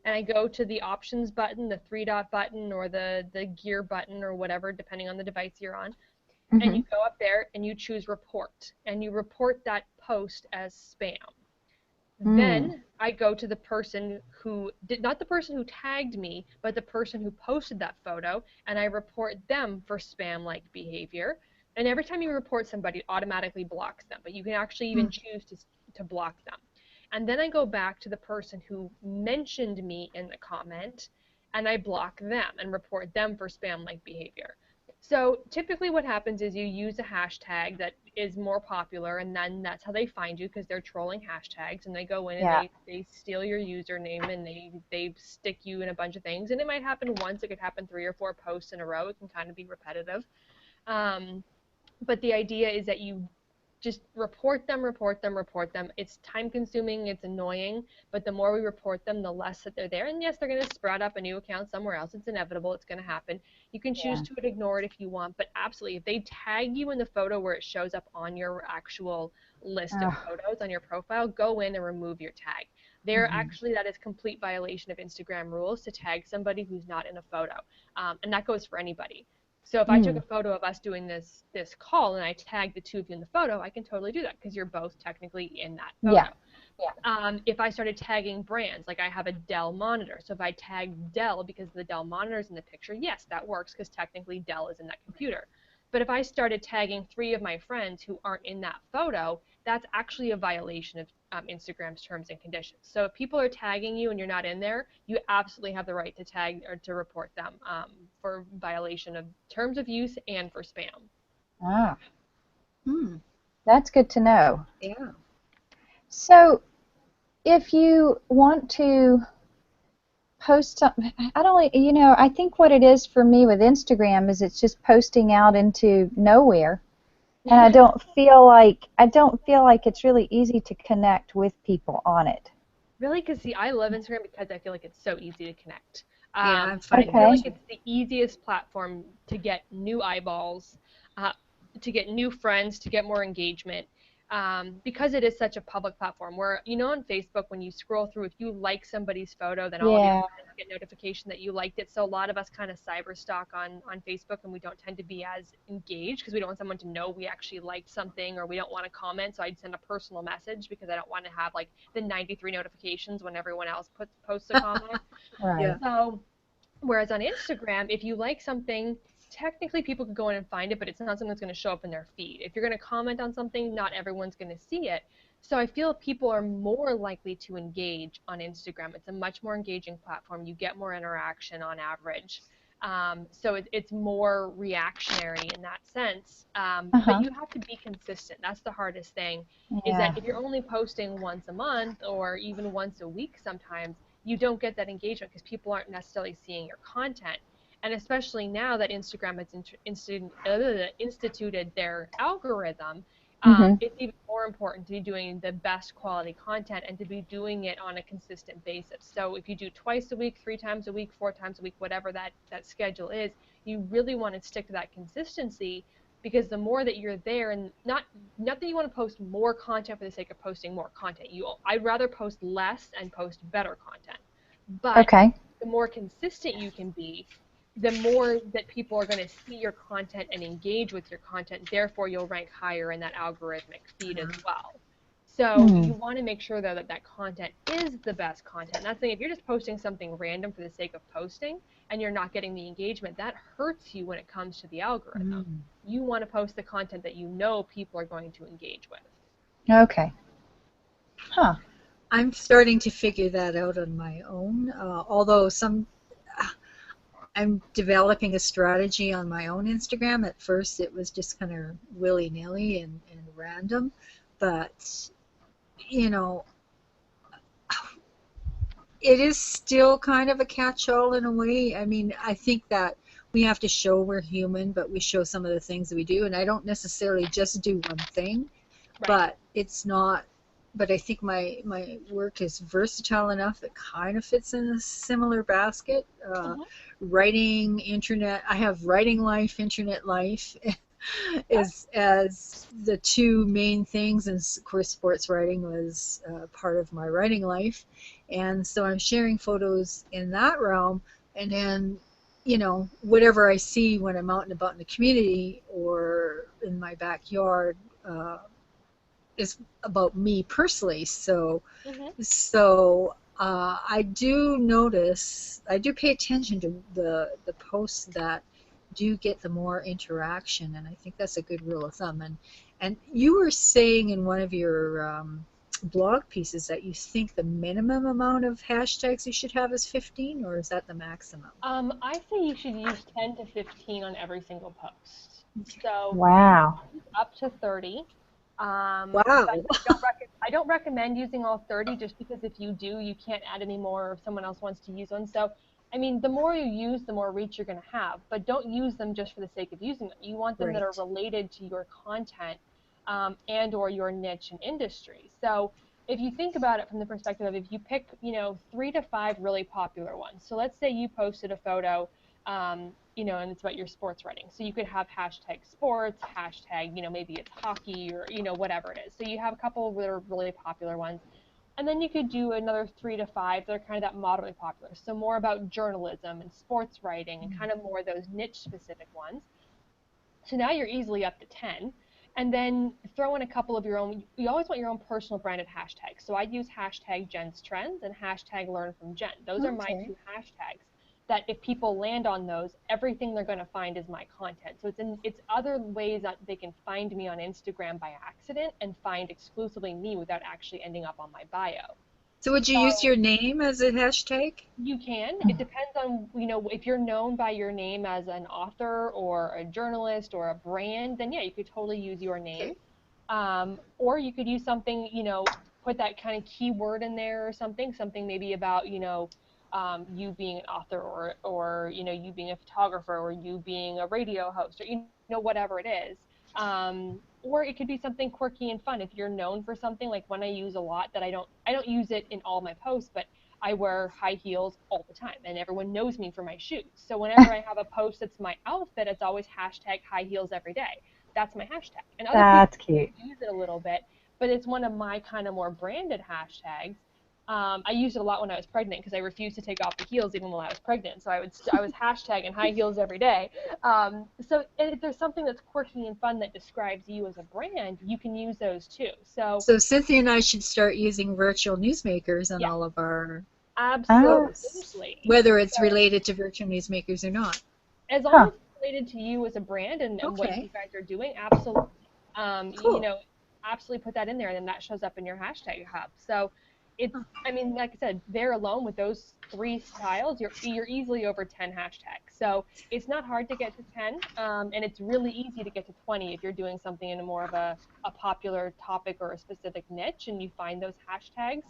Speaker 3: and I go to the options button, the three-dot button, or the gear button, or whatever, depending on the device you're on. And you go up there and you choose report, and you report that post as spam. Then I go to the person who not the person who tagged me, but the person who posted that photo, and I report them for spam-like behavior. And every time you report somebody, it automatically blocks them, but you can actually even choose to block them. And then I go back to the person who mentioned me in the comment, and I block them and report them for spam-like behavior. So typically what happens is you use a hashtag that is more popular, and then that's how they find you, because they're trolling hashtags, and they go in and they steal your username, and they stick you in a bunch of things. And it might happen once, it could happen 3 or 4 posts in a row, it can kind of be repetitive. But the idea is that you just report them. It's time consuming, it's annoying, but the more we report them, the less that they're there. And yes, they're going to sprout up a new account somewhere else. It's inevitable, it's going to happen. You can choose to ignore it if you want, but absolutely, if they tag you in the photo where it shows up on your actual list of photos on your profile, go in and remove your tag. That is complete violation of Instagram rules to tag somebody who's not in a photo, and that goes for anybody. So if I took a photo of us doing this call and I tagged the two of you in the photo, I can totally do that because you're both technically in that photo. If I started tagging brands, like I have a Dell monitor, so if I tagged Dell because the Dell monitor is in the picture, yes, that works because technically Dell is in that computer. But if I started tagging 3 of my friends who aren't in that photo, that's actually a violation of Instagram's terms and conditions. So if people are tagging you and you're not in there, you absolutely have the right to tag or to report them for violation of terms of use and for spam.
Speaker 1: That's good to know.
Speaker 2: Yeah.
Speaker 1: So if you want to post something, I think what it is for me with Instagram is it's just posting out into nowhere. And I don't feel like it's really easy to connect with people on it.
Speaker 3: Really? Because see, I love Instagram because I feel like it's so easy to connect.
Speaker 2: I'm
Speaker 3: I feel like it's the easiest platform to get new eyeballs, to get new friends, to get more engagement, because it is such a public platform. Where, on Facebook, when you scroll through, if you like somebody's photo, then all of your friends get notification that you liked it. So a lot of us kind of cyber stalk on Facebook, and we don't tend to be as engaged because we don't want someone to know we actually liked something, or we don't want to comment. So I'd send a personal message because I don't want to have like the 93 notifications when everyone else posts a comment. So whereas on Instagram, if you like something, technically people could go in and find it, but it's not something that's going to show up in their feed. If you're going to comment on something, not everyone's going to see it. So I feel people are more likely to engage on Instagram. It's a much more engaging platform. You get more interaction on average. So it's more reactionary in that sense. But you have to be consistent. That's the hardest thing, is that if you're only posting once a month or even once a week sometimes, you don't get that engagement because people aren't necessarily seeing your content. And especially now that Instagram has instituted their algorithm, it's even more important to be doing the best quality content and to be doing it on a consistent basis. So if you do twice a week, 3 times a week, 4 times a week, whatever that schedule is, you really want to stick to that consistency, because the more that you're there, and not that you want to post more content for the sake of posting more content. I'd rather post less and post better content. But the more consistent you can be, the more that people are going to see your content and engage with your content. Therefore, you'll rank higher in that algorithmic feed as well. So you want to make sure, though, that content is the best content. And that's the thing. If you're just posting something random for the sake of posting and you're not getting the engagement, that hurts you when it comes to the algorithm. You want to post the content that you know people are going to engage with.
Speaker 1: Okay.
Speaker 2: I'm starting to figure that out on my own, although I'm developing a strategy on my own Instagram. At first, it was just kind of willy-nilly and random, but you know, it is still kind of a catch-all in a way. I mean, I think that we have to show we're human, but we show some of the things that we do, and I don't necessarily just do one thing,
Speaker 3: Right.
Speaker 2: but it's not. But I think my work is versatile enough. It kind of fits in a similar basket. Writing, internet. I have writing life, internet life, is as the two main things, and of course sports writing was part of my writing life, and so I'm sharing photos in that realm, and then whatever I see when I'm out and about in the community or in my backyard is about me personally. So I do notice, I do pay attention to the posts that do get the more interaction, and I think that's a good rule of thumb. And you were saying in one of your blog pieces that you think the minimum amount of hashtags you should have is 15, or is that the maximum?
Speaker 3: I say you should use 10 to 15 on every single post. So
Speaker 1: Wow.
Speaker 3: up to 30.
Speaker 2: Wow.
Speaker 3: I don't recommend using all 30 just because if you do, you can't add any more if someone else wants to use one. So, I mean, the more you use, the more reach you're going to have. But don't use them just for the sake of using them. You want them that are
Speaker 2: Right.
Speaker 3: related to your content and or your niche and industry. So if you think about it from the perspective of if you pick, 3 to 5 really popular ones. So let's say you posted a photo, and it's about your sports writing. So you could have hashtag sports, hashtag, maybe it's hockey or, whatever it is. So you have a couple that are really popular ones. And then you could do another 3 to 5 that are kind of that moderately popular. So more about journalism and sports writing and kind of more those niche specific ones. So now you're easily up to 10. And then throw in a couple of your own. You always want your own personal branded hashtags. So I'd use hashtag Jen's Trends and hashtag Learn from Jen. Those are my
Speaker 2: Okay.
Speaker 3: two hashtags that if people land on those, everything they're going to find is my content. So it's other ways that they can find me on Instagram by accident and find exclusively me without actually ending up on my bio.
Speaker 2: So would you use
Speaker 3: So
Speaker 2: your name as a hashtag?
Speaker 3: you can. It depends on, if you're known by your name as an author or a journalist or a brand, then yeah, you could totally use your name. Or you could use something, put that kind of keyword in there or something maybe about, you being an author or you being a photographer or you being a radio host or, whatever it is. Or it could be something quirky and fun. If you're known for something, like one I use a lot that I don't use it in all my posts, but I wear high heels all the time, and everyone knows me for my shoes. So whenever I have a post that's my outfit, it's always hashtag high heels every day. That's my hashtag. And other people
Speaker 1: That's cute.
Speaker 3: use it a little bit, but it's one of my kind of more branded hashtags. I used it a lot when I was pregnant because I refused to take off the heels even while I was pregnant. So I was hashtagging high heels every day. So if there's something that's quirky and fun that describes you as a brand, you can use those too. So
Speaker 2: So Cynthia and I should start using virtual newsmakers on
Speaker 3: yeah,
Speaker 2: all of our
Speaker 1: Oh,
Speaker 2: posts,
Speaker 3: absolutely.
Speaker 2: whether it's
Speaker 3: So
Speaker 2: related to virtual newsmakers or not.
Speaker 3: as long
Speaker 1: huh.
Speaker 3: as it's related to you as a brand and what you
Speaker 2: Okay,
Speaker 3: guys are doing, absolutely.
Speaker 2: cool.
Speaker 3: Absolutely put that in there, and then that shows up in your hashtag hub. So it's, I mean, like I said, there alone with those 3 styles, you're easily over 10 hashtags. So it's not hard to get to 10, and it's really easy to get to 20 if you're doing something in a more of a popular topic or a specific niche, and you find those hashtags.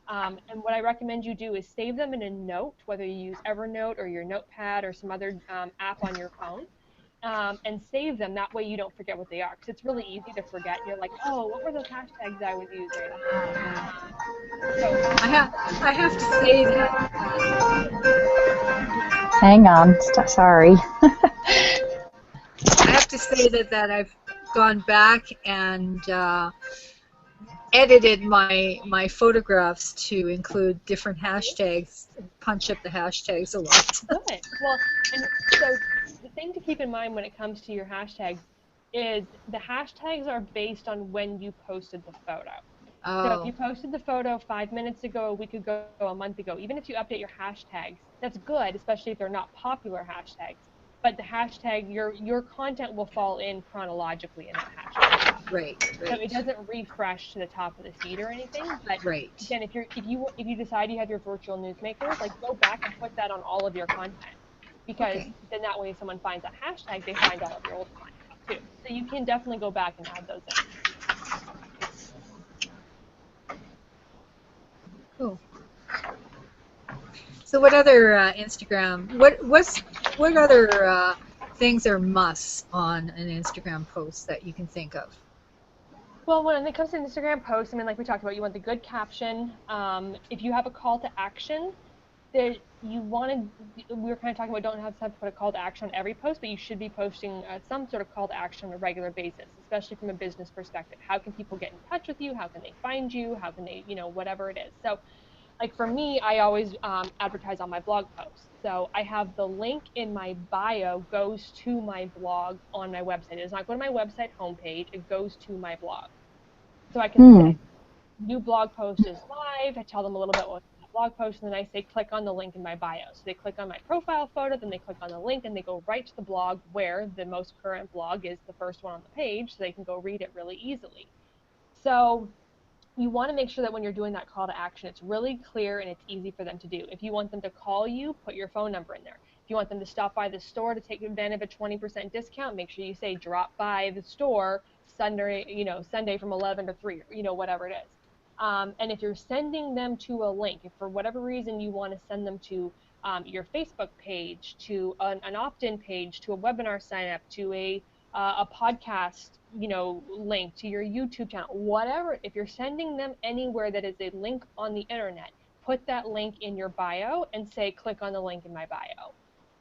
Speaker 3: And what I recommend you do is save them in a note, whether you use Evernote or your notepad or some other app on your phone, and save them. That way you don't forget what they are, because it's really easy to forget. You're like, oh, what were those hashtags I was using? So
Speaker 2: I have to say that
Speaker 1: Hang on. Sorry.
Speaker 2: I have to say that I've gone back and edited my photographs to include different hashtags, punch up the hashtags a lot.
Speaker 3: good. Well, and so the thing to keep in mind when it comes to your hashtags is the hashtags are based on when you posted the photo. So if you
Speaker 2: Oh,
Speaker 3: posted the photo 5 minutes ago, a week ago, a month ago, even if you update your hashtags, that's good, especially if they're not popular hashtags. But the hashtag, your content will fall in chronologically in that hashtag.
Speaker 2: right,
Speaker 3: So it
Speaker 2: right,
Speaker 3: doesn't refresh to the top of the feed or anything. But
Speaker 2: right.
Speaker 3: again, if you decide you have your virtual newsmakers, like go back and put that on all of your content, because
Speaker 2: Okay.
Speaker 3: then that way someone finds that hashtag, they find all of your old content too. So you can definitely go back and add those in.
Speaker 2: Cool. So what other Instagram? What other things are musts on an Instagram post that you can think of?
Speaker 3: Well, when it comes to Instagram posts, I mean, like we talked about, you want the good caption. If you have a call to action, that you wanted, we were kind of talking about don't have to put a call to action on every post, but you should be posting some sort of call to action on a regular basis, especially from a business perspective. How can people get in touch with you? How can they find you? How can they, whatever it is. So like for me, I always advertise on my blog posts. So I have the link in my bio goes to my blog on my website. It does not go to my website homepage. It goes to my blog. So I can say, new blog post is live. I tell them a little bit what's in the blog post, and then I say click on the link in my bio. So they click on my profile photo, then they click on the link, and they go right to the blog where the most current blog is the first one on the page, so they can go read it really easily. So you want to make sure that when you're doing that call to action, it's really clear and it's easy for them to do. If you want them to call you, put your phone number in there. If you want them to stop by the store to take advantage of a 20% discount, make sure you say drop by the store Sunday, Sunday from 11 to 3, whatever it is. And if you're sending them to a link, if for whatever reason you want to send them to your Facebook page, to an opt-in page, to a webinar sign up, to a podcast, link to your YouTube channel, whatever. If you're sending them anywhere that is a link on the internet, put that link in your bio and say, click on the link in my bio.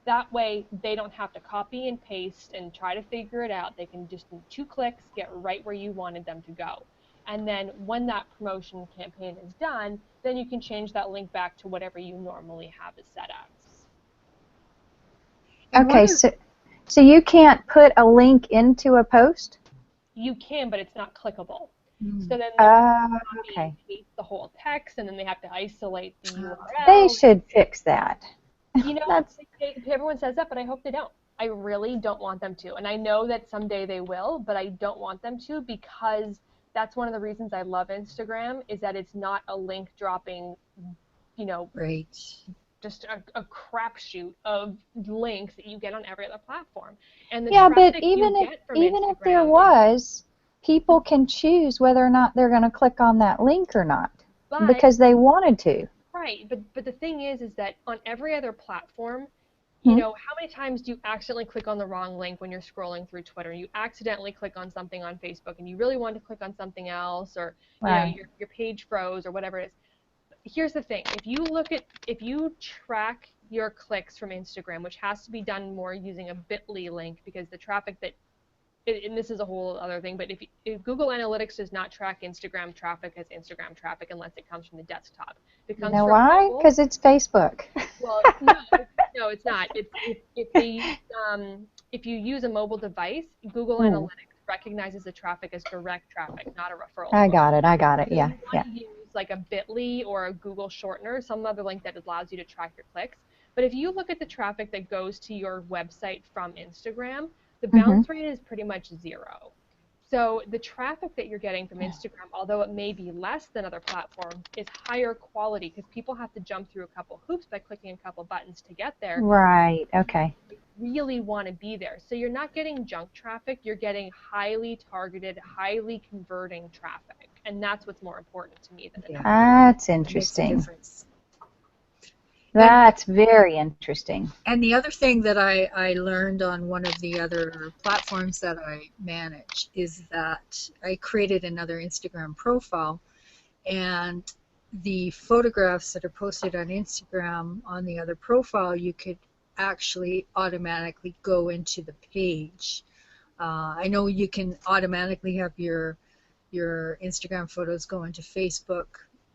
Speaker 3: That way, they don't have to copy and paste and try to figure it out. They can just, in 2 clicks, get right where you wanted them to go. And then when that promotion campaign is done, then you can change that link back to whatever you normally have it set as.
Speaker 1: Okay, so you can't put a link into a post?
Speaker 3: You can, but it's not clickable.
Speaker 2: Mm.
Speaker 3: So then they're going to copy
Speaker 1: Okay.
Speaker 3: and paste the whole text, and then they have to isolate the
Speaker 1: They
Speaker 3: URL.
Speaker 1: should fix that. That's
Speaker 3: Everyone says that, but I hope they don't. I really don't want them to. And I know that someday they will, but I don't want them to, because that's one of the reasons I love Instagram, is that it's not a link dropping,
Speaker 2: Right.
Speaker 3: just a crapshoot of links that you get on every other platform. And the
Speaker 1: yeah, but
Speaker 3: traffic
Speaker 1: even
Speaker 3: you
Speaker 1: if
Speaker 3: get from
Speaker 1: even if there
Speaker 3: Instagram
Speaker 1: was, people can choose whether or not they're going to click on that link or not
Speaker 3: but
Speaker 1: because they wanted to.
Speaker 3: right, but the thing is that on every other platform,
Speaker 1: Hmm?
Speaker 3: how many times do you accidentally click on the wrong link when you're scrolling through Twitter? You accidentally click on something on Facebook, and you really want to click on something else, or
Speaker 1: Right.
Speaker 3: your page froze, or whatever it is. Here's the thing: if you track your clicks from Instagram, which has to be done more using a Bitly link, because the traffic that and this is a whole other thing, but if Google Analytics does not track Instagram traffic as Instagram traffic unless it comes from the desktop. If it
Speaker 1: You
Speaker 3: comes
Speaker 1: know
Speaker 3: from
Speaker 1: why?
Speaker 3: mobile,
Speaker 1: Because it's Facebook.
Speaker 3: well, no, it's not. If you use a mobile device, Google Analytics recognizes the traffic as direct traffic, not a referral
Speaker 1: I
Speaker 3: source.
Speaker 1: got it.
Speaker 3: So
Speaker 1: Yeah,
Speaker 3: you want
Speaker 1: yeah.
Speaker 3: to use like a Bitly or a Google shortener, some other link that allows you to track your clicks. But if you look at the traffic that goes to your website from Instagram, the bounce rate is pretty much 0. So the traffic that you're getting from Instagram, although it may be less than other platforms, is higher quality because people have to jump through a couple hoops by clicking a couple buttons to get there.
Speaker 1: Right. Okay.
Speaker 3: You really want to be there. So you're not getting junk traffic, you're getting highly targeted, highly converting traffic. And that's what's more important to me than the number.
Speaker 1: That's
Speaker 2: It makes a
Speaker 1: interesting.
Speaker 2: difference.
Speaker 1: That's very interesting.
Speaker 2: And the other thing that I learned on one of the other platforms that I manage is that I created another Instagram profile, and the photographs that are posted on Instagram on the other profile, you could actually automatically go into the page. I know you can automatically have your Instagram photos go into Facebook,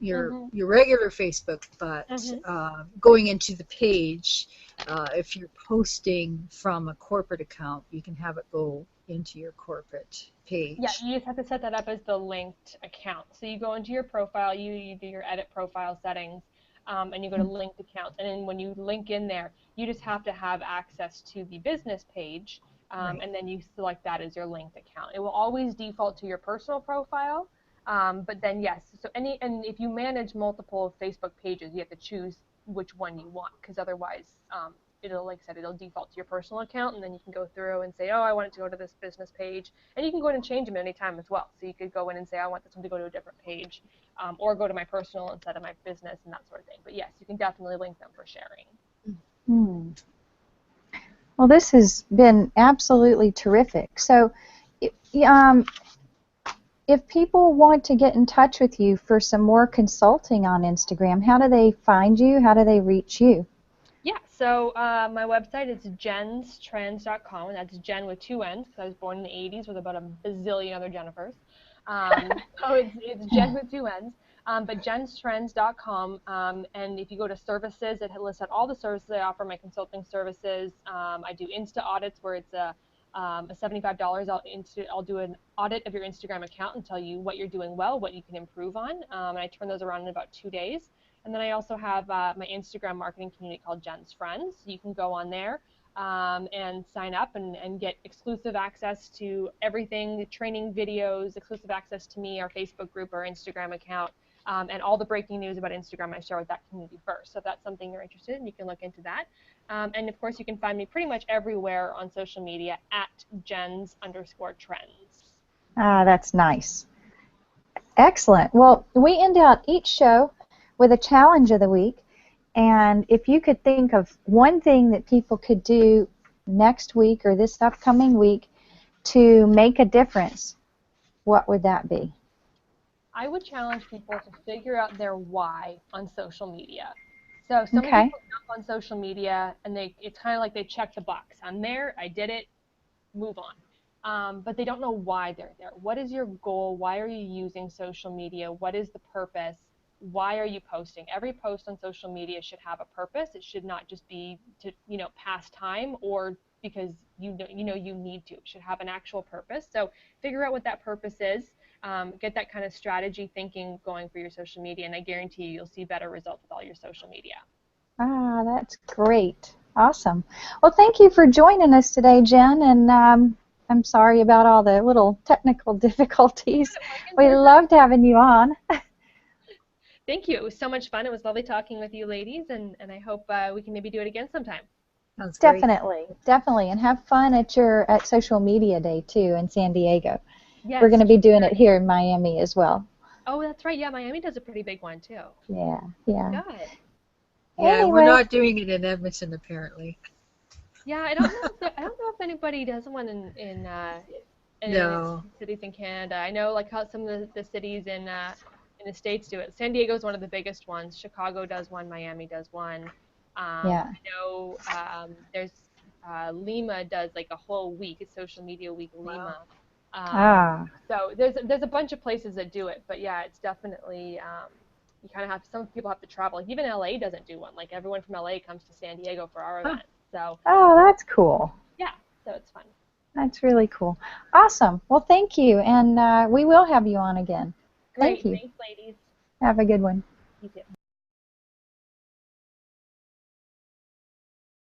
Speaker 2: your regular Facebook, but going into the page, if you're posting from a corporate account, you can have it go into your corporate page.
Speaker 3: Yeah, you just have to set that up as the linked account. So you go into your profile, you do your edit profile settings, and you go to linked accounts. And then when you link in there, you just have to have access to the business page, and then you select that as your linked account. It will always default to your personal profile, but then yes, and if you manage multiple Facebook pages, you have to choose which one you want, because otherwise it'll, like I said, it'll default to your personal account, and then you can go through and say, oh, I want it to go to this business page, and you can go in and change them at any time as well. So you could go in and say, I want this one to go to a different page, or go to my personal instead of my business and that sort of thing. But yes, you can definitely link them for sharing.
Speaker 1: Hmm. Well, this has been absolutely terrific. So, if people want to get in touch with you for some more consulting on Instagram, how do they find you? How do they reach you?
Speaker 3: Yeah, so my website is jenstrends.com, and that's Jenn with 2 N's, because I was born in the 80s with about a bazillion other Jennifers. So it's Jenn with 2 N's, but jenstrends.com, and if you go to services, it lists out all the services I offer, my consulting services. I do Insta audits where it's a $75. I'll do an audit of your Instagram account and tell you what you're doing well, what you can improve on, and I turn those around in about 2 days. And then I also have my Instagram marketing community called Jenn's Friends. You can go on there and sign up and get exclusive access to everything, the training videos, exclusive access to me, our Facebook group, our Instagram account, and all the breaking news about Instagram I share with that community first. So if that's something you're interested in, you can look into that. And of course, you can find me pretty much everywhere on social media at Jenns_trends.
Speaker 1: Ah, that's nice. Excellent. Well, we end out each show with a challenge of the week. And if you could think of one thing that people could do next week or this upcoming week to make a difference, what would that be?
Speaker 3: I would challenge people to figure out their why on social media. So some
Speaker 1: Okay.
Speaker 3: people jump on social media and it's kind of like they check the box. I'm there, I did it, move on. But they don't know why they're there. What is your goal? Why are you using social media? What is the purpose? Why are you posting? Every post on social media should have a purpose. It should not just be to, pass time or because you need to. It should have an actual purpose. So figure out what that purpose is. Get that kind of strategy thinking going for your social media, and I guarantee you'll see better results with all your social media.
Speaker 1: Ah, that's great. Awesome. Well, thank you for joining us today, Jenn, and I'm sorry about all the little technical difficulties. We loved having you on.
Speaker 3: Thank you. It was so much fun. It was lovely talking with you ladies, and I hope we can maybe do it again sometime.
Speaker 2: Sounds great.
Speaker 1: Definitely, and have fun at Social Media Day too in San Diego.
Speaker 3: Yes,
Speaker 1: we're going to be doing it here in Miami as well.
Speaker 3: Oh, that's right. Yeah, Miami does a pretty big one too.
Speaker 1: Yeah.
Speaker 3: Good.
Speaker 2: Yeah,
Speaker 1: anyway.
Speaker 2: We're not doing it in Edmonton apparently.
Speaker 3: Yeah, I don't know if anybody does one in
Speaker 2: No.
Speaker 3: cities in Canada. I know like how some of the cities in the States do it. San Diego's one of the biggest ones. Chicago does one. Miami does one.
Speaker 1: Yeah.
Speaker 3: I know there's Lima does like a whole week. It's Social Media Week Lima. So there's a bunch of places that do it, but yeah, it's definitely you kind of have some people have to travel. Like even LA doesn't do one. Like everyone from LA comes to San Diego for our event. So.
Speaker 1: Oh, that's cool.
Speaker 3: Yeah, so it's fun.
Speaker 1: That's really cool. Awesome. Well, thank you, and we will have you on again.
Speaker 3: Great.
Speaker 1: Thank you.
Speaker 3: Thanks, ladies.
Speaker 1: Have a good one.
Speaker 3: You too.